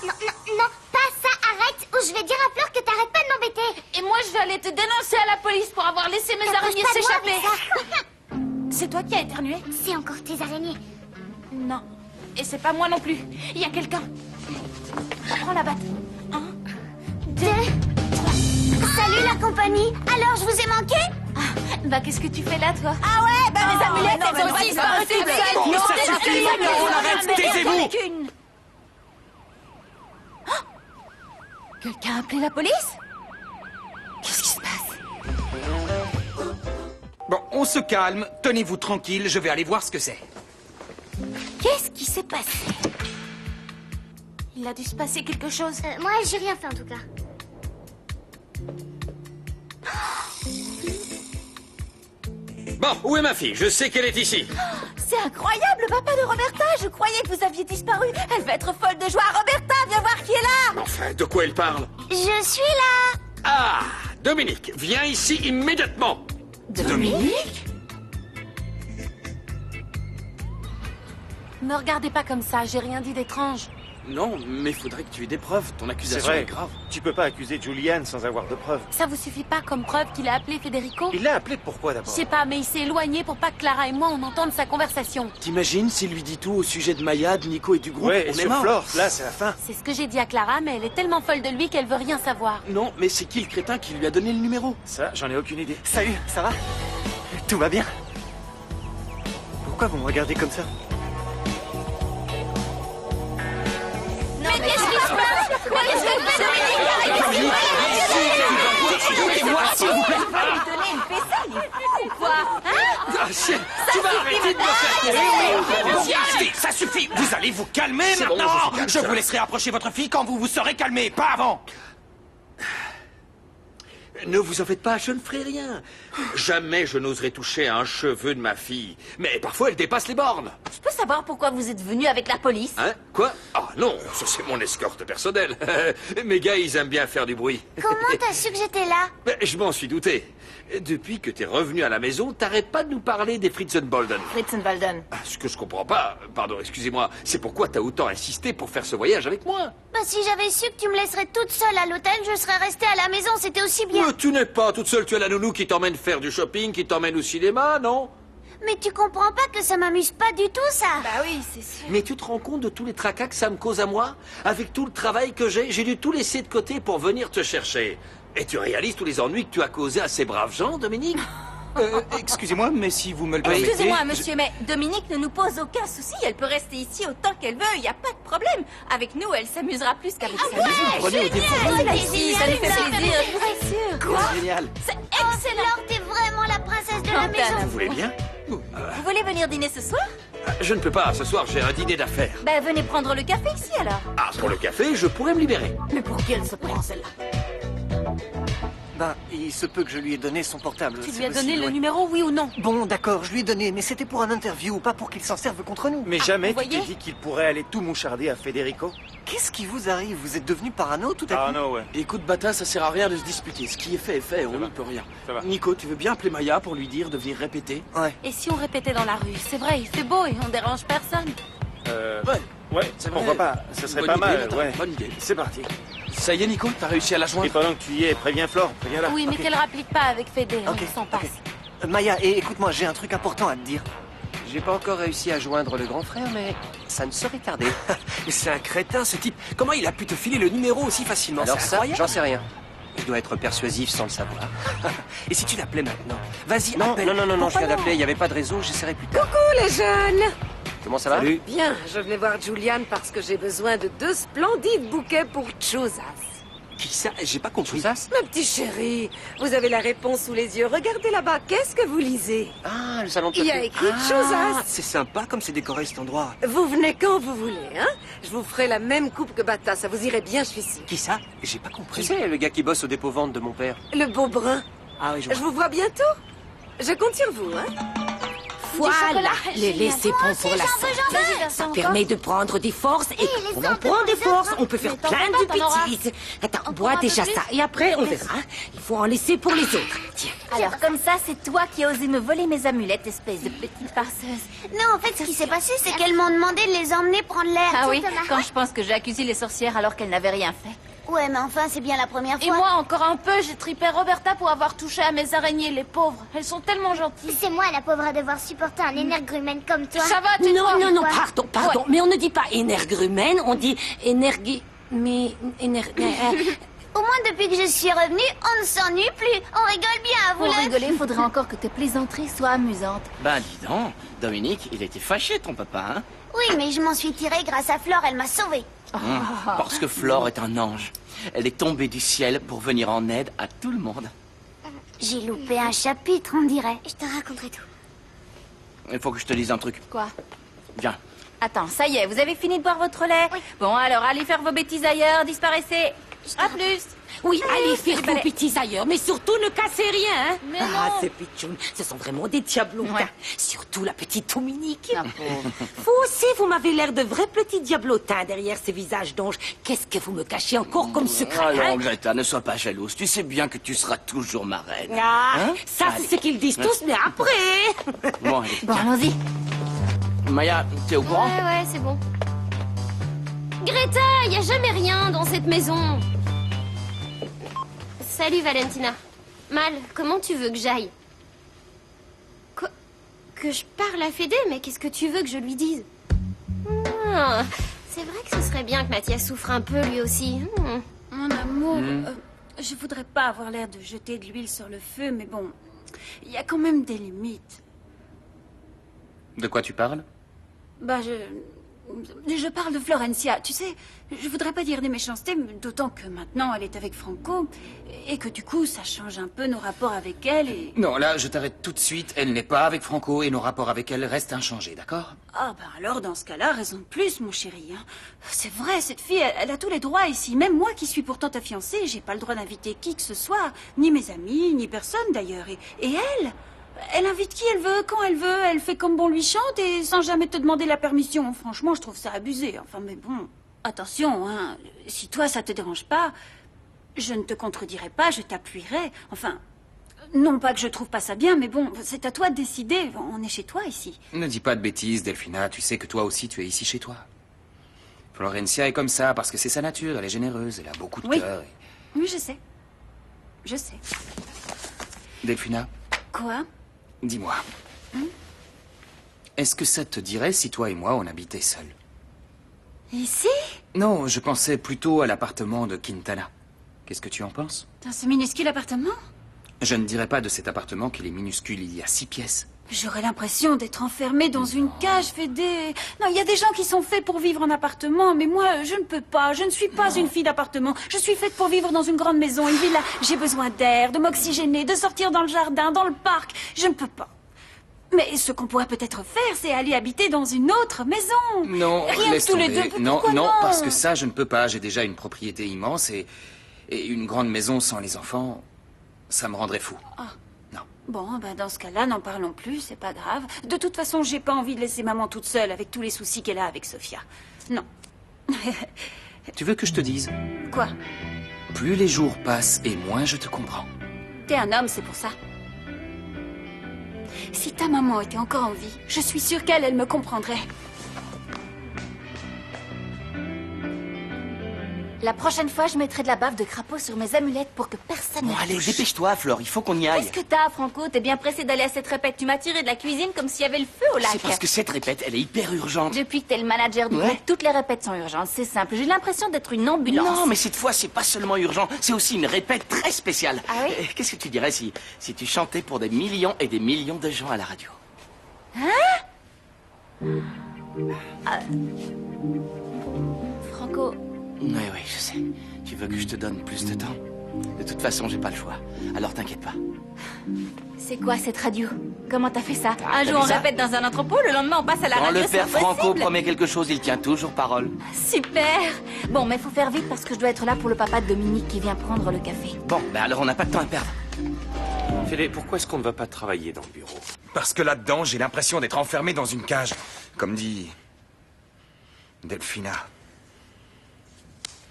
Speaker 7: Non, non, non, pas ça, arrête, ou je vais dire à Fleur que t'arrêtes pas de m'embêter.
Speaker 19: Et moi, je vais aller te dénoncer à la police pour avoir laissé mes araignées
Speaker 7: T'approches pas de moi
Speaker 19: s'échapper.
Speaker 7: avec ça.
Speaker 19: C'est toi qui as éternué?
Speaker 7: C'est encore tes araignées.
Speaker 19: Non. Et c'est pas moi non plus. Il y a quelqu'un. Prends la batte. 1, 2, 3.
Speaker 7: Salut la compagnie. Alors, je vous ai manqué?
Speaker 19: Bah, qu'est-ce que tu fais là, toi?
Speaker 2: Ah ouais, bah mes amulettes,
Speaker 19: non,
Speaker 2: elles
Speaker 19: mais
Speaker 2: ont
Speaker 19: c'est
Speaker 2: aussi
Speaker 19: pas possible.
Speaker 10: Bon, ça suffit, maintenant, on arrête, taisez-vous.
Speaker 2: Quelqu'un a appelé la police? Qu'est-ce qui se passe?
Speaker 10: Bon, on se calme, tenez-vous tranquille, je vais aller voir ce que c'est.
Speaker 2: Qu'est-ce qui s'est passé?
Speaker 19: Il a dû se passer quelque chose.
Speaker 7: Moi, j'ai rien fait en tout cas.
Speaker 20: Bon, où est ma fille? Je sais qu'elle est ici.
Speaker 14: C'est incroyable, le papa de Roberta. Je croyais que vous aviez disparu. Elle va être folle de joie. Roberta, viens voir qui est là.
Speaker 20: Enfin, de quoi elle parle?
Speaker 7: Je suis là.
Speaker 20: Ah, Dominique, viens ici immédiatement.
Speaker 14: Dominique?
Speaker 6: Ne regardez pas comme ça, j'ai rien dit d'étrange.
Speaker 1: Non, mais faudrait que tu aies des preuves. Ton
Speaker 21: C'est
Speaker 1: accusation
Speaker 21: vrai.
Speaker 1: est grave.
Speaker 21: Tu peux pas accuser Julian sans avoir de preuves.
Speaker 6: Ça vous suffit pas comme preuve qu'il a appelé Federico?
Speaker 21: Il l'a appelé pourquoi
Speaker 6: Je
Speaker 21: d'abord?
Speaker 6: sais pas, mais il s'est éloigné pour pas que Clara et moi on entende sa conversation.
Speaker 1: T'imagines s'il lui dit tout au sujet de Maya, de Nico et du groupe?
Speaker 21: Ouais, et
Speaker 1: On est
Speaker 21: sur
Speaker 1: mort.
Speaker 21: Flore, là c'est la fin.
Speaker 6: C'est ce que j'ai dit à Clara, mais elle est tellement folle de lui qu'elle veut rien savoir.
Speaker 1: Non, mais c'est qui le crétin qui lui a donné le numéro?
Speaker 21: Ça, j'en ai aucune idée.
Speaker 5: Salut, ça va? Tout va bien? Pourquoi vous me regardez comme ça?
Speaker 19: Mais qu'est-ce qui se passe? Mais qu'est-ce que fait Dominique?
Speaker 1: Écoutez-moi, s'il vous plaît.
Speaker 14: Lui donner une faisselle, il est fou, quoi.
Speaker 20: Ah, tu vas arrêter de me faire
Speaker 10: Arrêtez, ça suffit. Vous allez vous calmer
Speaker 20: C'est bon,
Speaker 10: maintenant.
Speaker 20: je suis calme,
Speaker 10: Je
Speaker 20: ça.
Speaker 10: vous laisserai approcher votre fille quand vous vous serez calmé, pas avant.
Speaker 20: Ne vous en faites pas, je ne ferai rien. Jamais je n'oserais toucher à un cheveu de ma fille. Mais parfois, elle dépasse les bornes.
Speaker 14: Je peux savoir pourquoi vous êtes venu avec la police?
Speaker 20: Hein? Quoi? Ah non, ça c'est mon escorte personnelle. Mes gars, ils aiment bien faire du bruit.
Speaker 7: Comment t'as su que j'étais là?
Speaker 20: Ben, je m'en suis douté. Depuis que t'es revenu à la maison, t'arrêtes pas de nous parler des Fritzenbolden.
Speaker 14: Fritzenbolden.
Speaker 20: Ah, ce que je comprends pas, pardon, excusez-moi, c'est pourquoi t'as autant insisté pour faire ce voyage avec moi.
Speaker 7: Bah si j'avais su que tu me laisserais toute seule à l'hôtel, je serais restée à la maison, c'était aussi bien.
Speaker 20: Mais tu n'es pas toute seule, tu as la nounou qui t'emmène faire du shopping, qui t'emmène au cinéma, non?
Speaker 7: Mais tu comprends pas que ça m'amuse pas du tout, ça?
Speaker 14: Bah oui, c'est sûr.
Speaker 20: Mais tu te rends compte de tous les tracas que ça me cause à moi? Avec tout le travail que j'ai dû tout laisser de côté pour venir te chercher. Et tu réalises tous les ennuis que tu as causés à ces braves gens, Dominique?
Speaker 4: Excusez-moi, mais si vous me le permettez...
Speaker 14: Excusez-moi, monsieur, mais Dominique ne nous pose aucun souci. Elle peut rester ici autant qu'elle veut, il n'y a pas de problème. Avec nous, elle s'amusera plus qu'avec sa
Speaker 7: ouais,
Speaker 14: maison.
Speaker 7: prenez au défaut.
Speaker 14: Génial,
Speaker 7: C'est
Speaker 14: ici, ça
Speaker 7: génial,
Speaker 14: nous fait
Speaker 7: ça.
Speaker 14: plaisir, je vous rassure.
Speaker 7: Quoi?
Speaker 1: Génial.
Speaker 14: C'est
Speaker 7: Oh, Flore, t'es vraiment la princesse de la maison.
Speaker 20: Vous voulez bien?
Speaker 14: Vous voulez venir dîner ce soir?
Speaker 20: Je ne peux pas, ce soir j'ai un dîner d'affaires.
Speaker 14: Ben, venez prendre le café ici, alors.
Speaker 20: Ah, pour le café, je pourrais me libérer.
Speaker 14: Mais pour qui elle se prend, celle-là?
Speaker 5: Ben, il se peut que je lui ai donné son portable.
Speaker 6: Tu
Speaker 5: c'est
Speaker 6: lui as donné
Speaker 5: possible,
Speaker 6: le
Speaker 5: ouais.
Speaker 6: numéro, oui ou non?
Speaker 5: Bon, d'accord, je lui ai donné, mais c'était pour un interview, pas pour qu'il s'en serve contre nous.
Speaker 21: Mais jamais
Speaker 6: vous
Speaker 21: tu t'es
Speaker 6: voyez
Speaker 21: dit qu'il pourrait aller tout moucharder à Federico?
Speaker 5: Qu'est-ce qui vous arrive? Vous êtes devenu parano tout à coup?
Speaker 21: Ah non, ouais.
Speaker 1: Écoute, Bata, ça sert à rien de se disputer. Ce qui est fait, on n'y peut rien.
Speaker 21: Ça va.
Speaker 1: Nico, tu veux bien appeler Maya pour lui dire de venir répéter?
Speaker 5: Ouais.
Speaker 6: Et si on répétait dans la rue? C'est vrai, il fait beau et on dérange personne.
Speaker 21: Ouais,
Speaker 1: C'est
Speaker 21: pourquoi
Speaker 1: vrai.
Speaker 21: pas? Ça serait
Speaker 1: Bonne
Speaker 21: pas
Speaker 1: idée,
Speaker 21: mal,
Speaker 1: Bata,
Speaker 21: ouais.
Speaker 1: bonne idée.
Speaker 21: C'est parti.
Speaker 1: Ça y est, Nico, t'as réussi à la
Speaker 21: Et
Speaker 1: joindre?
Speaker 21: pendant que tu y es, préviens Flore, préviens-la.
Speaker 6: Oui, mais
Speaker 5: ok.
Speaker 6: qu'elle rapplique pas avec Fédé,
Speaker 5: Ok,
Speaker 6: on s'en passe.
Speaker 5: Maya, écoute-moi, j'ai un truc important à te dire.
Speaker 4: J'ai pas encore réussi à joindre le grand frère, mais ça ne saurait tarder.
Speaker 12: C'est un crétin, ce type. Comment il a pu te filer le numéro aussi facilement?
Speaker 4: Alors
Speaker 12: C'est
Speaker 4: ça,
Speaker 12: incroyable.
Speaker 4: j'en sais rien. Il doit être persuasif sans le savoir.
Speaker 12: Et si tu l'appelais maintenant? Vas-y,
Speaker 4: Non,
Speaker 12: appelle.
Speaker 4: non, je
Speaker 12: Pourquoi
Speaker 4: viens
Speaker 12: non?
Speaker 4: d'appeler, il n'y avait pas de réseau, j'essaierai plus tard.
Speaker 13: Coucou les jeunes!
Speaker 4: Comment ça va?
Speaker 12: Salut.
Speaker 13: Bien, je venais voir Julian parce que j'ai besoin de 2 splendides bouquets pour Chosas.
Speaker 12: Qui ça? J'ai pas compris.
Speaker 4: Ça?
Speaker 13: Ma petite chérie, vous avez la réponse sous les yeux. Regardez là-bas, qu'est-ce que vous lisez?
Speaker 4: Ah, le salon de
Speaker 13: Il y a
Speaker 4: coiffure.
Speaker 13: écrit
Speaker 12: Ah,
Speaker 13: Chosas.
Speaker 12: c'est sympa comme c'est décoré cet endroit.
Speaker 13: Vous venez quand vous voulez, hein? Je vous ferai la même coupe que Bata, ça vous irait bien, je suis sûre.
Speaker 12: Qui ça? J'ai pas compris.
Speaker 4: Tu sais, le gars qui bosse au dépôt-vente de mon père.
Speaker 13: Le beau brun.
Speaker 12: Ah oui,
Speaker 13: Je vous vois bientôt. Je compte sur vous, hein?
Speaker 14: Voilà, les
Speaker 7: génial.
Speaker 14: laissez
Speaker 7: Moi
Speaker 14: pont
Speaker 7: aussi,
Speaker 14: pour la
Speaker 7: j'en veux,
Speaker 14: santé.
Speaker 7: j'en veux.
Speaker 14: Ça
Speaker 7: Encore.
Speaker 14: permet de prendre des forces et
Speaker 7: les
Speaker 14: quand on
Speaker 7: sortes
Speaker 14: en prend
Speaker 7: de
Speaker 14: des forces,
Speaker 7: autres,
Speaker 14: on peut faire
Speaker 6: mais t'en
Speaker 14: plein
Speaker 6: veux
Speaker 14: de
Speaker 6: pas, t'en auras.
Speaker 14: bêtises. Attends,
Speaker 6: On
Speaker 14: bois
Speaker 6: prend un peu
Speaker 14: déjà
Speaker 6: plus.
Speaker 14: ça et après on verra. Il faut en laisser pour les autres. Tiens.
Speaker 2: Alors, comme ça, c'est toi qui as osé me voler mes amulettes, espèce de petite farceuse.
Speaker 7: Non, en fait, ce qui s'est passé, c'est qu'elles m'ont demandé de les emmener prendre l'air.
Speaker 2: Ah
Speaker 7: Tu
Speaker 2: oui,
Speaker 7: sais, Thomas.
Speaker 2: quand je pense que j'ai accusé les sorcières alors qu'elles n'avaient rien fait.
Speaker 7: Ouais, mais enfin, c'est bien la première fois.
Speaker 19: Et moi, encore un peu, j'ai tripé Roberta pour avoir touché à mes araignées, les pauvres. Elles sont tellement gentilles.
Speaker 7: C'est moi la pauvre à devoir supporter un énergumène comme toi.
Speaker 19: Ça va, tu
Speaker 14: Non, non, non,
Speaker 7: Ouais.
Speaker 14: pardon, mais on ne dit pas énergumène, on dit énergie... Mais...
Speaker 7: Au moins, depuis que je suis revenue, on ne s'ennuie plus. On rigole bien, vous
Speaker 2: Pour
Speaker 7: le...
Speaker 2: rigoler, faudrait encore que tes plaisanteries soient amusantes.
Speaker 1: Ben dis donc, Dominique, il était fâché ton papa, hein?
Speaker 7: Oui, mais je m'en suis tirée grâce à Flore, elle m'a sauvée.
Speaker 1: Parce que Flore est un ange. Elle est tombée du ciel pour venir en aide à tout le monde.
Speaker 7: J'ai loupé un chapitre, on dirait. Je te raconterai tout.
Speaker 1: Il faut que je te dise un truc.
Speaker 2: Quoi?
Speaker 1: Viens.
Speaker 2: Attends, ça y est, vous avez fini de boire votre lait? Bon, alors, allez faire vos bêtises ailleurs, disparaissez. À plus.
Speaker 14: Oui, allez faire vos bêtises ailleurs, mais surtout ne cassez rien, hein.
Speaker 19: Mais
Speaker 14: Ah,
Speaker 19: non.
Speaker 14: ces pitchounes, ce sont vraiment des diablotins.
Speaker 19: Ouais.
Speaker 14: Surtout la petite Dominique. Vous aussi, vous m'avez l'air de vrais petits diablotins derrière ces visages d'anges. Qu'est-ce que vous me cachez encore comme secret,
Speaker 1: Allons,
Speaker 14: hein?
Speaker 1: Greta, ne sois pas jalouse. Tu sais bien que tu seras toujours ma reine.
Speaker 14: Ah,
Speaker 1: Hein?
Speaker 14: ça,
Speaker 1: Allez.
Speaker 14: c'est ce qu'ils disent tous, mais après.
Speaker 1: Bon, allez.
Speaker 2: Bon, allons-y.
Speaker 1: Maya, t'es au courant?
Speaker 8: Ouais, c'est bon. Greta, y a jamais rien dans cette maison. Salut, Valentina. Mal, comment tu veux que j'aille? Quoi? Que je parle à Fédé? Mais qu'est-ce que tu veux que je lui dise? Ah, c'est vrai que ce serait bien que Mathias souffre un peu lui aussi.
Speaker 3: Mon amour, je voudrais pas avoir l'air de jeter de l'huile sur le feu, mais bon, il y a quand même des limites.
Speaker 4: De quoi tu parles?
Speaker 3: Bah, je parle de Florencia. Tu sais, je voudrais pas dire des méchancetés, mais d'autant que maintenant elle est avec Franco, et que du coup, ça change un peu nos rapports avec elle et...
Speaker 4: Non, là, je t'arrête tout de suite. Elle n'est pas avec Franco et nos rapports avec elle restent inchangés, d'accord?
Speaker 3: Ah, bah alors, dans ce cas-là, raison de plus, mon chéri. Hein. C'est vrai, cette fille, elle a tous les droits ici. Même moi qui suis pourtant ta fiancée, j'ai pas le droit d'inviter qui que ce soit. Ni mes amis, ni personne d'ailleurs. Et elle invite qui elle veut, quand elle veut. Elle fait comme bon lui chante et sans jamais te demander la permission. Franchement, je trouve ça abusé. Enfin, mais bon, attention, hein. Si toi, ça te dérange pas, je ne te contredirai pas, je t'appuierai. Enfin, non pas que je trouve pas ça bien, mais bon, c'est à toi de décider. On est chez toi ici.
Speaker 4: Ne dis pas de bêtises, Delphina. Tu sais que toi aussi, tu es ici chez toi. Florencia est comme ça parce que c'est sa nature. Elle est généreuse, elle a beaucoup de cœur.
Speaker 3: Oui, je sais. Je sais.
Speaker 4: Delphina,
Speaker 3: Quoi?
Speaker 4: dis-moi. Est-ce que ça te dirait si toi et moi, on habitait seuls?
Speaker 3: Ici?
Speaker 4: Non, je pensais plutôt à l'appartement de Quintana. Qu'est-ce que tu en penses?
Speaker 3: Dans ce minuscule appartement?
Speaker 4: Je ne dirais pas de cet appartement qu'il est minuscule. Il y a 6 pièces.
Speaker 3: J'aurais l'impression d'être enfermée dans une cage, Fédé. Non, il y a des gens qui sont faits pour vivre en appartement, mais moi, je ne peux pas. Je ne suis pas une fille d'appartement. Je suis faite pour vivre dans une grande maison, une villa. J'ai besoin d'air, de m'oxygéner, de sortir dans le jardin, dans le parc. Je ne peux pas. Mais ce qu'on pourrait peut-être faire, c'est aller habiter dans une autre maison.
Speaker 4: Non,
Speaker 3: Rien
Speaker 4: laisse
Speaker 3: que tous les
Speaker 4: tomber.
Speaker 3: deux.
Speaker 4: Non,
Speaker 3: Pourquoi
Speaker 4: non, parce que ça, je ne peux pas. J'ai déjà une propriété immense et une grande maison sans les enfants, ça me rendrait fou.
Speaker 3: Ah. Bon, ben dans ce cas-là, n'en parlons plus, c'est pas grave. De toute façon, j'ai pas envie de laisser maman toute seule avec tous les soucis qu'elle a avec Sophia. Non.
Speaker 4: Tu veux que je te dise?
Speaker 3: Quoi?
Speaker 4: Plus les jours passent et moins je te comprends.
Speaker 3: T'es un homme, c'est pour ça. Si ta maman était encore en vie, je suis sûre elle me comprendrait.
Speaker 2: La prochaine fois, je mettrai de la bave de crapaud sur mes amulettes pour que personne
Speaker 1: Bon,
Speaker 2: ne
Speaker 1: allez,
Speaker 2: touche.
Speaker 1: dépêche-toi, Flore, il faut qu'on y aille.
Speaker 2: Qu'est-ce que t'as, Franco? T'es bien pressé d'aller à cette répète. Tu m'as tiré de la cuisine comme s'il y avait le feu au lac.
Speaker 1: C'est parce que cette répète, elle est hyper urgente.
Speaker 2: Depuis que t'es le manager du
Speaker 1: Ouais.
Speaker 2: groupe, toutes les répètes sont urgentes. C'est simple. J'ai l'impression d'être une ambulance.
Speaker 1: Non, mais cette fois, c'est pas seulement urgent, c'est aussi une répète très spéciale.
Speaker 2: Ah oui?
Speaker 1: Qu'est-ce que tu dirais si tu chantais pour des millions et des millions de gens à la radio?
Speaker 2: Franco,
Speaker 1: Oui, je sais. Tu veux que je te donne plus de temps? De toute façon, j'ai pas le choix. Alors t'inquiète pas.
Speaker 2: c'est quoi cette radio? Comment t'as fait ça?
Speaker 1: Ah,
Speaker 2: Un
Speaker 1: t'as
Speaker 2: jour
Speaker 1: vu
Speaker 2: on
Speaker 1: ça
Speaker 2: répète dans un entrepôt, le lendemain on passe à la
Speaker 1: Quand
Speaker 2: radio.
Speaker 1: le père
Speaker 2: c'est
Speaker 1: Franco
Speaker 2: impossible.
Speaker 1: promet quelque chose, il tient toujours parole.
Speaker 2: Super. Bon, mais faut faire vite parce que je dois être là pour le papa de Dominique qui vient prendre le café.
Speaker 1: Bon, ben alors on n'a pas de temps à perdre.
Speaker 18: Fédé, pourquoi est-ce qu'on ne va pas travailler dans le bureau?
Speaker 4: Parce que là-dedans, j'ai l'impression d'être enfermé dans une cage. Comme dit Delphina.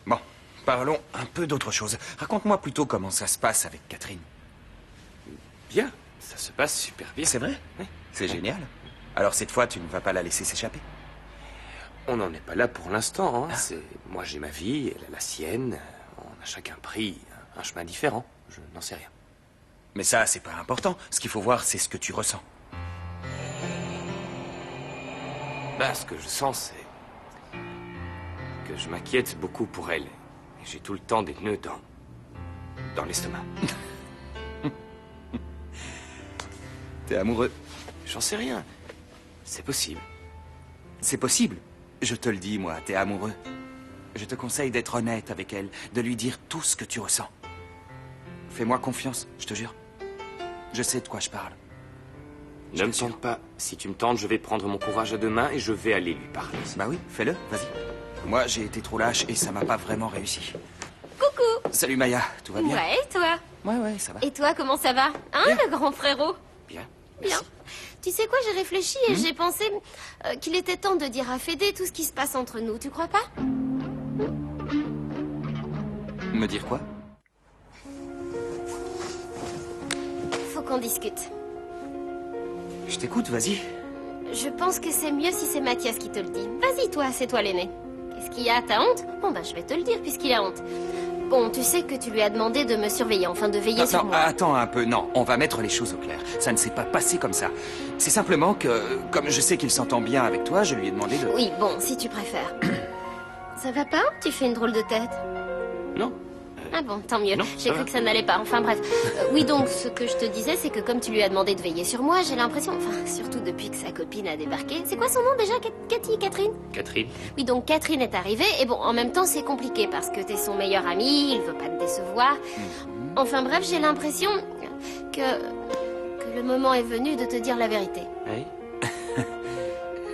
Speaker 4: Bon, parlons un peu d'autre chose. Raconte-moi plutôt comment ça se passe avec Catherine.
Speaker 18: Bien, ça se passe super bien.
Speaker 4: C'est vrai?
Speaker 18: Oui.
Speaker 4: C'est génial. Alors cette fois, tu ne vas pas la laisser s'échapper?
Speaker 18: On n'en est pas là pour l'instant. Hein. Moi, j'ai ma vie, elle a la sienne. On a chacun pris un chemin différent. Je n'en sais rien.
Speaker 4: Mais ça, c'est pas important. Ce qu'il faut voir, c'est ce que tu ressens.
Speaker 18: Ben, ce que je sens, c'est que je m'inquiète beaucoup pour elle. Et j'ai tout le temps des nœuds dans l'estomac.
Speaker 4: T'es amoureux?
Speaker 18: J'en sais rien. C'est possible.
Speaker 4: C'est possible. Je te le dis, moi, t'es amoureux. Je te conseille d'être honnête avec elle, de lui dire tout ce que tu ressens. Fais-moi confiance, je te jure. Je sais de quoi je parle.
Speaker 18: Ne me tente pas. Si tu me tentes, je vais prendre mon courage à deux mains et je vais aller lui parler.
Speaker 4: Bah oui, fais-le, vas-y. Moi, j'ai été trop lâche et ça m'a pas vraiment réussi.
Speaker 2: Coucou.
Speaker 4: Salut Maya, tout va bien?
Speaker 8: Ouais, et toi?
Speaker 4: Ouais, ça va.
Speaker 8: Et toi, comment ça va? Hein, le grand frérot?
Speaker 4: Bien.
Speaker 8: Bien. Tu sais quoi, j'ai réfléchi et j'ai pensé qu'il était temps de dire à Fédé tout ce qui se passe entre nous, tu crois pas?
Speaker 4: Me dire quoi?
Speaker 8: Faut qu'on discute.
Speaker 4: Je t'écoute, vas-y.
Speaker 8: Je pense que c'est mieux si c'est Mathias qui te le dit. Vas-y, toi, c'est toi l'aîné. Qu'est-ce qu'il y a? T'as honte? Bon, bah, je vais te le dire puisqu'il a honte. Bon, tu sais que tu lui as demandé de me surveiller, enfin de veiller sur moi.
Speaker 4: Attends un peu, non, on va mettre les choses au clair. Ça ne s'est pas passé comme ça. C'est simplement que, comme je sais qu'il s'entend bien avec toi, je lui ai demandé de...
Speaker 8: Oui, bon, si tu préfères. Ça va pas? Tu fais une drôle de tête.
Speaker 18: Non.
Speaker 8: Ah bon, tant mieux.
Speaker 18: Non,
Speaker 8: J'ai cru que ça n'allait pas. Enfin bref. Oui, donc, ce que je te disais, c'est que comme tu lui as demandé de veiller sur moi, j'ai l'impression... Enfin, surtout depuis que sa copine a débarqué. C'est quoi son nom déjà? Catherine?
Speaker 18: Catherine.
Speaker 8: Oui, donc Catherine est arrivée. Et bon, en même temps, c'est compliqué parce que t'es son meilleur ami, il veut pas te décevoir. Enfin bref, j'ai l'impression que le moment est venu de te dire la vérité.
Speaker 4: Oui.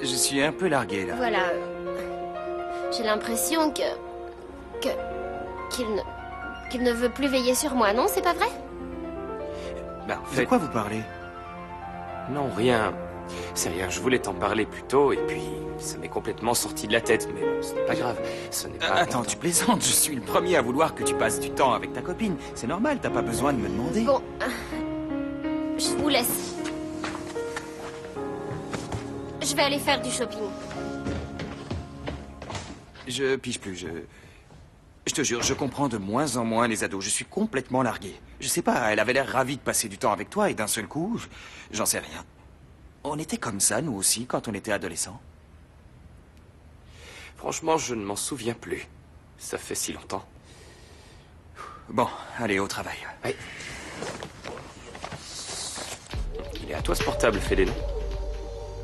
Speaker 4: Je suis un peu largué, là.
Speaker 8: Voilà. J'ai l'impression qu'il ne veut plus veiller sur moi, non? C'est pas vrai?
Speaker 18: Bah, en
Speaker 5: De
Speaker 18: fait...
Speaker 5: quoi vous parlez?
Speaker 18: Non, rien. C'est rien, je voulais t'en parler plus tôt et puis ça m'est complètement sorti de la tête, mais bon, ce n'est pas grave. Ce n'est pas...
Speaker 4: Attends, tu plaisantes, je suis le premier à vouloir que tu passes du temps avec ta copine. C'est normal, t'as pas besoin de me demander.
Speaker 8: Bon, je vous laisse. Je vais aller faire du shopping.
Speaker 4: Je pige plus, Je te jure, je comprends de moins en moins les ados. Je suis complètement largué. Je sais pas, elle avait l'air ravie de passer du temps avec toi et d'un seul coup, j'en sais rien. On était comme ça, nous aussi, quand on était adolescents.
Speaker 18: Franchement, je ne m'en souviens plus. Ça fait si longtemps.
Speaker 4: Bon, allez, au travail.
Speaker 18: Oui. Il est à toi ce portable, Fédé, non?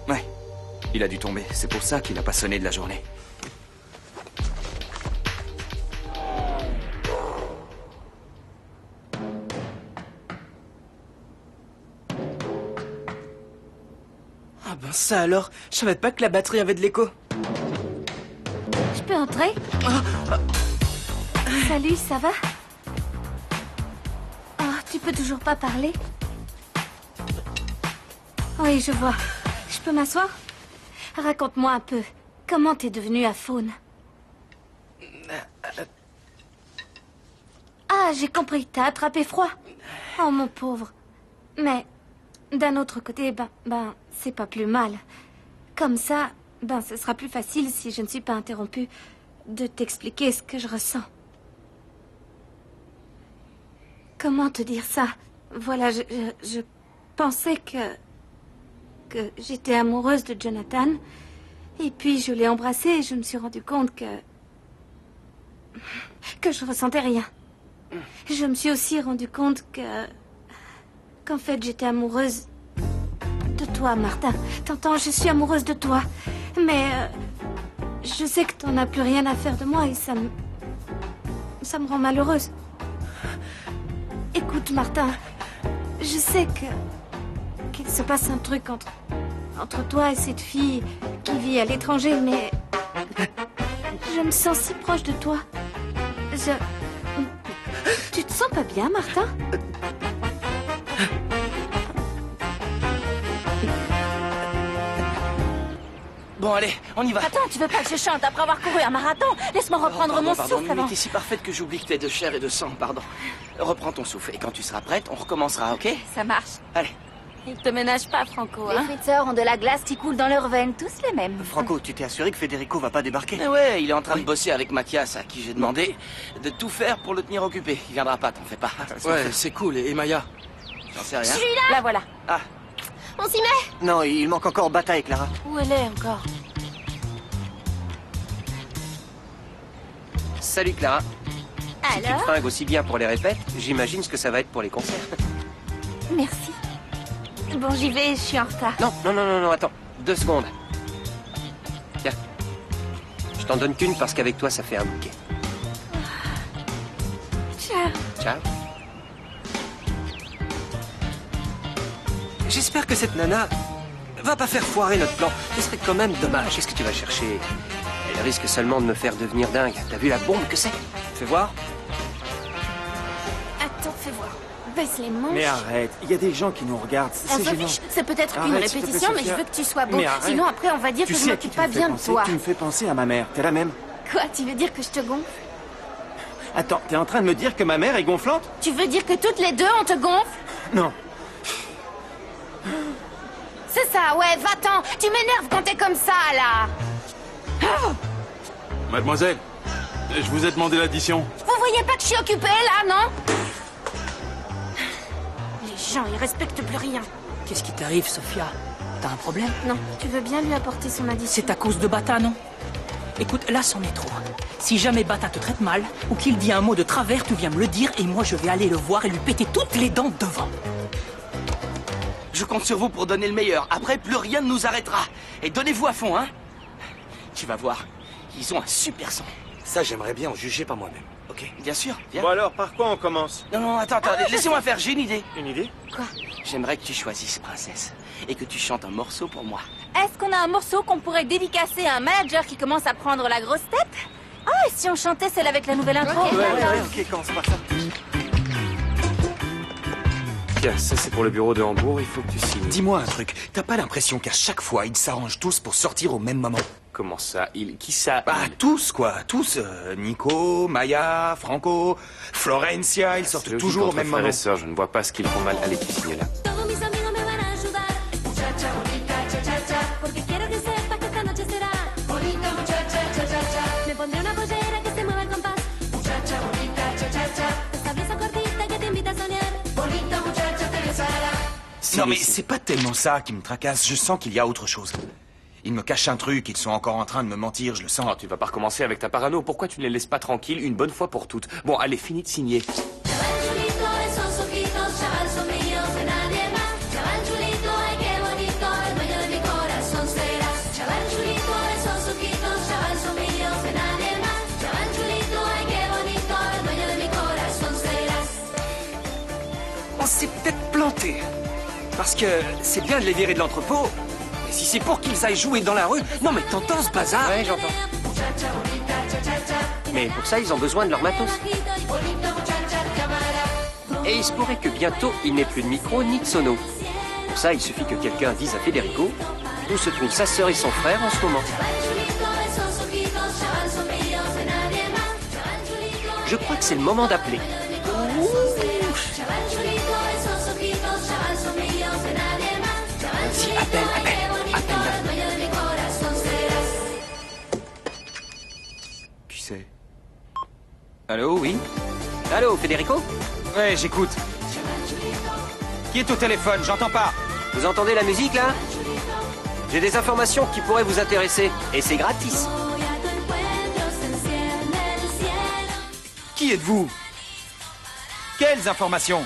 Speaker 4: Ouais. Il a dû tomber. C'est pour ça qu'il n'a pas sonné de la journée.
Speaker 17: Ah ben ça alors, je savais pas que la batterie avait de l'écho.
Speaker 7: Je peux entrer? Salut, ça va? Oh, tu peux toujours pas parler? Oui, je vois. Je peux m'asseoir? Raconte-moi un peu. Comment t'es devenu à Faune? Ah, j'ai compris. T'as attrapé froid. Oh, mon pauvre. Mais, d'un autre côté, c'est pas plus mal. Comme ça, ce sera plus facile, si je ne suis pas interrompue, de t'expliquer ce que je ressens. Comment te dire ça? Voilà, je pensais que j'étais amoureuse de Jonathan. Et puis je l'ai embrassé et je me suis rendu compte que je ressentais rien. Je me suis aussi rendu compte qu'en fait j'étais amoureuse de toi, Martin. T'entends, je suis amoureuse de toi. Mais je sais que t'en as plus rien à faire de moi et ça me rend malheureuse. Écoute, Martin, je sais qu'il se passe un truc entre toi et cette fille qui vit à l'étranger, mais je me sens si proche de toi. Tu te sens pas bien, Martin?
Speaker 1: Bon, allez, on y va.
Speaker 3: Attends, tu veux pas que je chante après avoir couru un marathon? Laisse-moi reprendre mon
Speaker 1: Pardon,
Speaker 3: souffle
Speaker 1: mais
Speaker 3: avant.
Speaker 1: t'es si parfaite que j'oublie que t'es de chair et de sang, pardon. Reprends ton souffle, et quand tu seras prête, on recommencera, ok?
Speaker 3: Ça marche.
Speaker 1: Allez.
Speaker 3: Ils te ménagent pas, Franco,
Speaker 2: Les
Speaker 3: hein?
Speaker 2: fritzeurs ont de la glace qui coule dans leurs veines, tous les mêmes.
Speaker 5: Franco, tu t'es assuré que Federico va pas débarquer?
Speaker 1: Mais ouais, il est en train de bosser avec Mathias, à qui j'ai demandé de tout faire pour le tenir occupé. Il viendra pas, t'en fais pas.
Speaker 17: Ouais, c'est cool. Et Maya?
Speaker 1: J'en sais rien.
Speaker 8: Je suis là!
Speaker 3: La voilà.
Speaker 1: Ah.
Speaker 8: On s'y met?
Speaker 5: Non, il manque encore Bataille, Clara.
Speaker 3: Où elle est encore?
Speaker 12: Salut Clara. Si tu te
Speaker 7: Alors?
Speaker 12: fringues aussi bien pour les répètes, j'imagine ce que ça va être pour les concerts.
Speaker 7: Merci. Bon, j'y vais, je suis en retard.
Speaker 12: Non, attends. 2 secondes. Tiens. Je t'en donne qu'une parce qu'avec toi, ça fait un bouquet.
Speaker 7: Ciao.
Speaker 12: Ciao. J'espère que cette nana va pas faire foirer notre plan. Ce serait quand même dommage. Qu'est-ce que tu vas chercher? Elle risque seulement de me faire devenir dingue. T'as vu la bombe que c'est? Fais voir.
Speaker 8: Attends, fais voir. Baisse les manches.
Speaker 21: Mais arrête, il y a des gens qui nous regardent.
Speaker 8: On
Speaker 21: C'est
Speaker 8: s'en
Speaker 21: gênant.
Speaker 8: fiche, c'est peut-être une
Speaker 21: Arrête, s'il te plaît,
Speaker 8: répétition, mais je
Speaker 21: Sophia.
Speaker 8: veux que tu sois beau.
Speaker 21: Mais arrête.
Speaker 8: Sinon, après, on va dire
Speaker 21: Tu
Speaker 8: que je
Speaker 21: sais à qui
Speaker 8: m'occupe
Speaker 21: tu
Speaker 8: pas
Speaker 21: me fais
Speaker 8: bien de
Speaker 21: penser
Speaker 8: toi.
Speaker 21: Tu me fais penser à ma mère. T'es la même.
Speaker 8: Quoi, tu veux dire que je te gonfle?
Speaker 21: Attends, t'es en train de me dire que ma mère est gonflante?
Speaker 8: Tu veux dire que toutes les deux, on te gonfle?
Speaker 21: Non.
Speaker 8: C'est ça, ouais, va-t'en. Tu m'énerves quand t'es comme ça, là.
Speaker 9: Mademoiselle, je vous ai demandé l'addition.
Speaker 8: Vous voyez pas que je suis occupée, là, non? Les gens, ils respectent plus rien.
Speaker 14: Qu'est-ce qui t'arrive, Sophia? T'as un problème?
Speaker 8: Non, tu veux bien lui apporter son addition?
Speaker 14: C'est à cause de Bata, non? Écoute, là, c'en est trop. Si jamais Bata te traite mal, ou qu'il dit un mot de travers, tu viens me le dire, et moi, je vais aller le voir et lui péter toutes les dents devant.
Speaker 1: Je compte sur vous pour donner le meilleur. Après, plus rien ne nous arrêtera. Et donnez-vous à fond, hein? Tu vas voir, ils ont un super son.
Speaker 21: Ça, j'aimerais bien en juger par moi-même.
Speaker 1: Ok, bien sûr, viens.
Speaker 21: Bon alors, par quoi on commence?
Speaker 1: Non, attends, laissez-moi faire, j'ai une idée.
Speaker 21: Une idée?
Speaker 8: Quoi?
Speaker 1: J'aimerais que tu choisisses, princesse, et que tu chantes un morceau pour moi.
Speaker 19: Est-ce qu'on a un morceau qu'on pourrait dédicacer à un manager qui commence à prendre la grosse tête? Ah, et si on chantait celle avec la nouvelle intro?
Speaker 21: Ok, commence par ça.
Speaker 18: Tiens, ça c'est pour le bureau de Hambourg, il faut que tu signes.
Speaker 4: Dis-moi un truc, t'as pas l'impression qu'à chaque fois, ils s'arrangent tous pour sortir au même moment?
Speaker 18: Comment ça? Qui ça?
Speaker 4: Bah, tous, quoi. Tous. Nico, Maya, Franco, Florencia, ils sortent toujours au même
Speaker 18: frères
Speaker 4: moment.
Speaker 18: et sœurs, je ne vois pas ce qu'ils font mal. Allez, tu signes là.
Speaker 4: Non mais c'est pas tellement ça qui me tracasse, je sens qu'il y a autre chose. Ils me cachent un truc, ils sont encore en train de me mentir, je le sens.
Speaker 18: Oh, tu vas pas recommencer avec ta parano, pourquoi tu ne les laisses pas tranquilles une bonne fois pour toutes? Bon, allez, finis de signer.
Speaker 5: On s'est peut-être planté. Parce que c'est bien de les virer de l'entrepôt. Mais si c'est pour qu'ils aillent jouer dans la rue... Non mais t'entends ce bazar?
Speaker 12: Ouais, j'entends. Mais pour ça, ils ont besoin de leur matos. Et il se pourrait que bientôt, il n'ait plus de micro ni de sono. Pour ça, il suffit que quelqu'un dise à Federico où se trouvent sa sœur et son frère en ce moment. Je crois que c'est le moment d'appeler.
Speaker 4: Vas-y, appelle. Qui c'est? Allô, oui?
Speaker 12: Allô, Federico?
Speaker 4: Ouais, j'écoute. Qui est au téléphone? J'entends pas.
Speaker 12: Vous entendez la musique, là? J'ai des informations qui pourraient vous intéresser. Et c'est gratis.
Speaker 4: Qui êtes-vous? Quelles informations?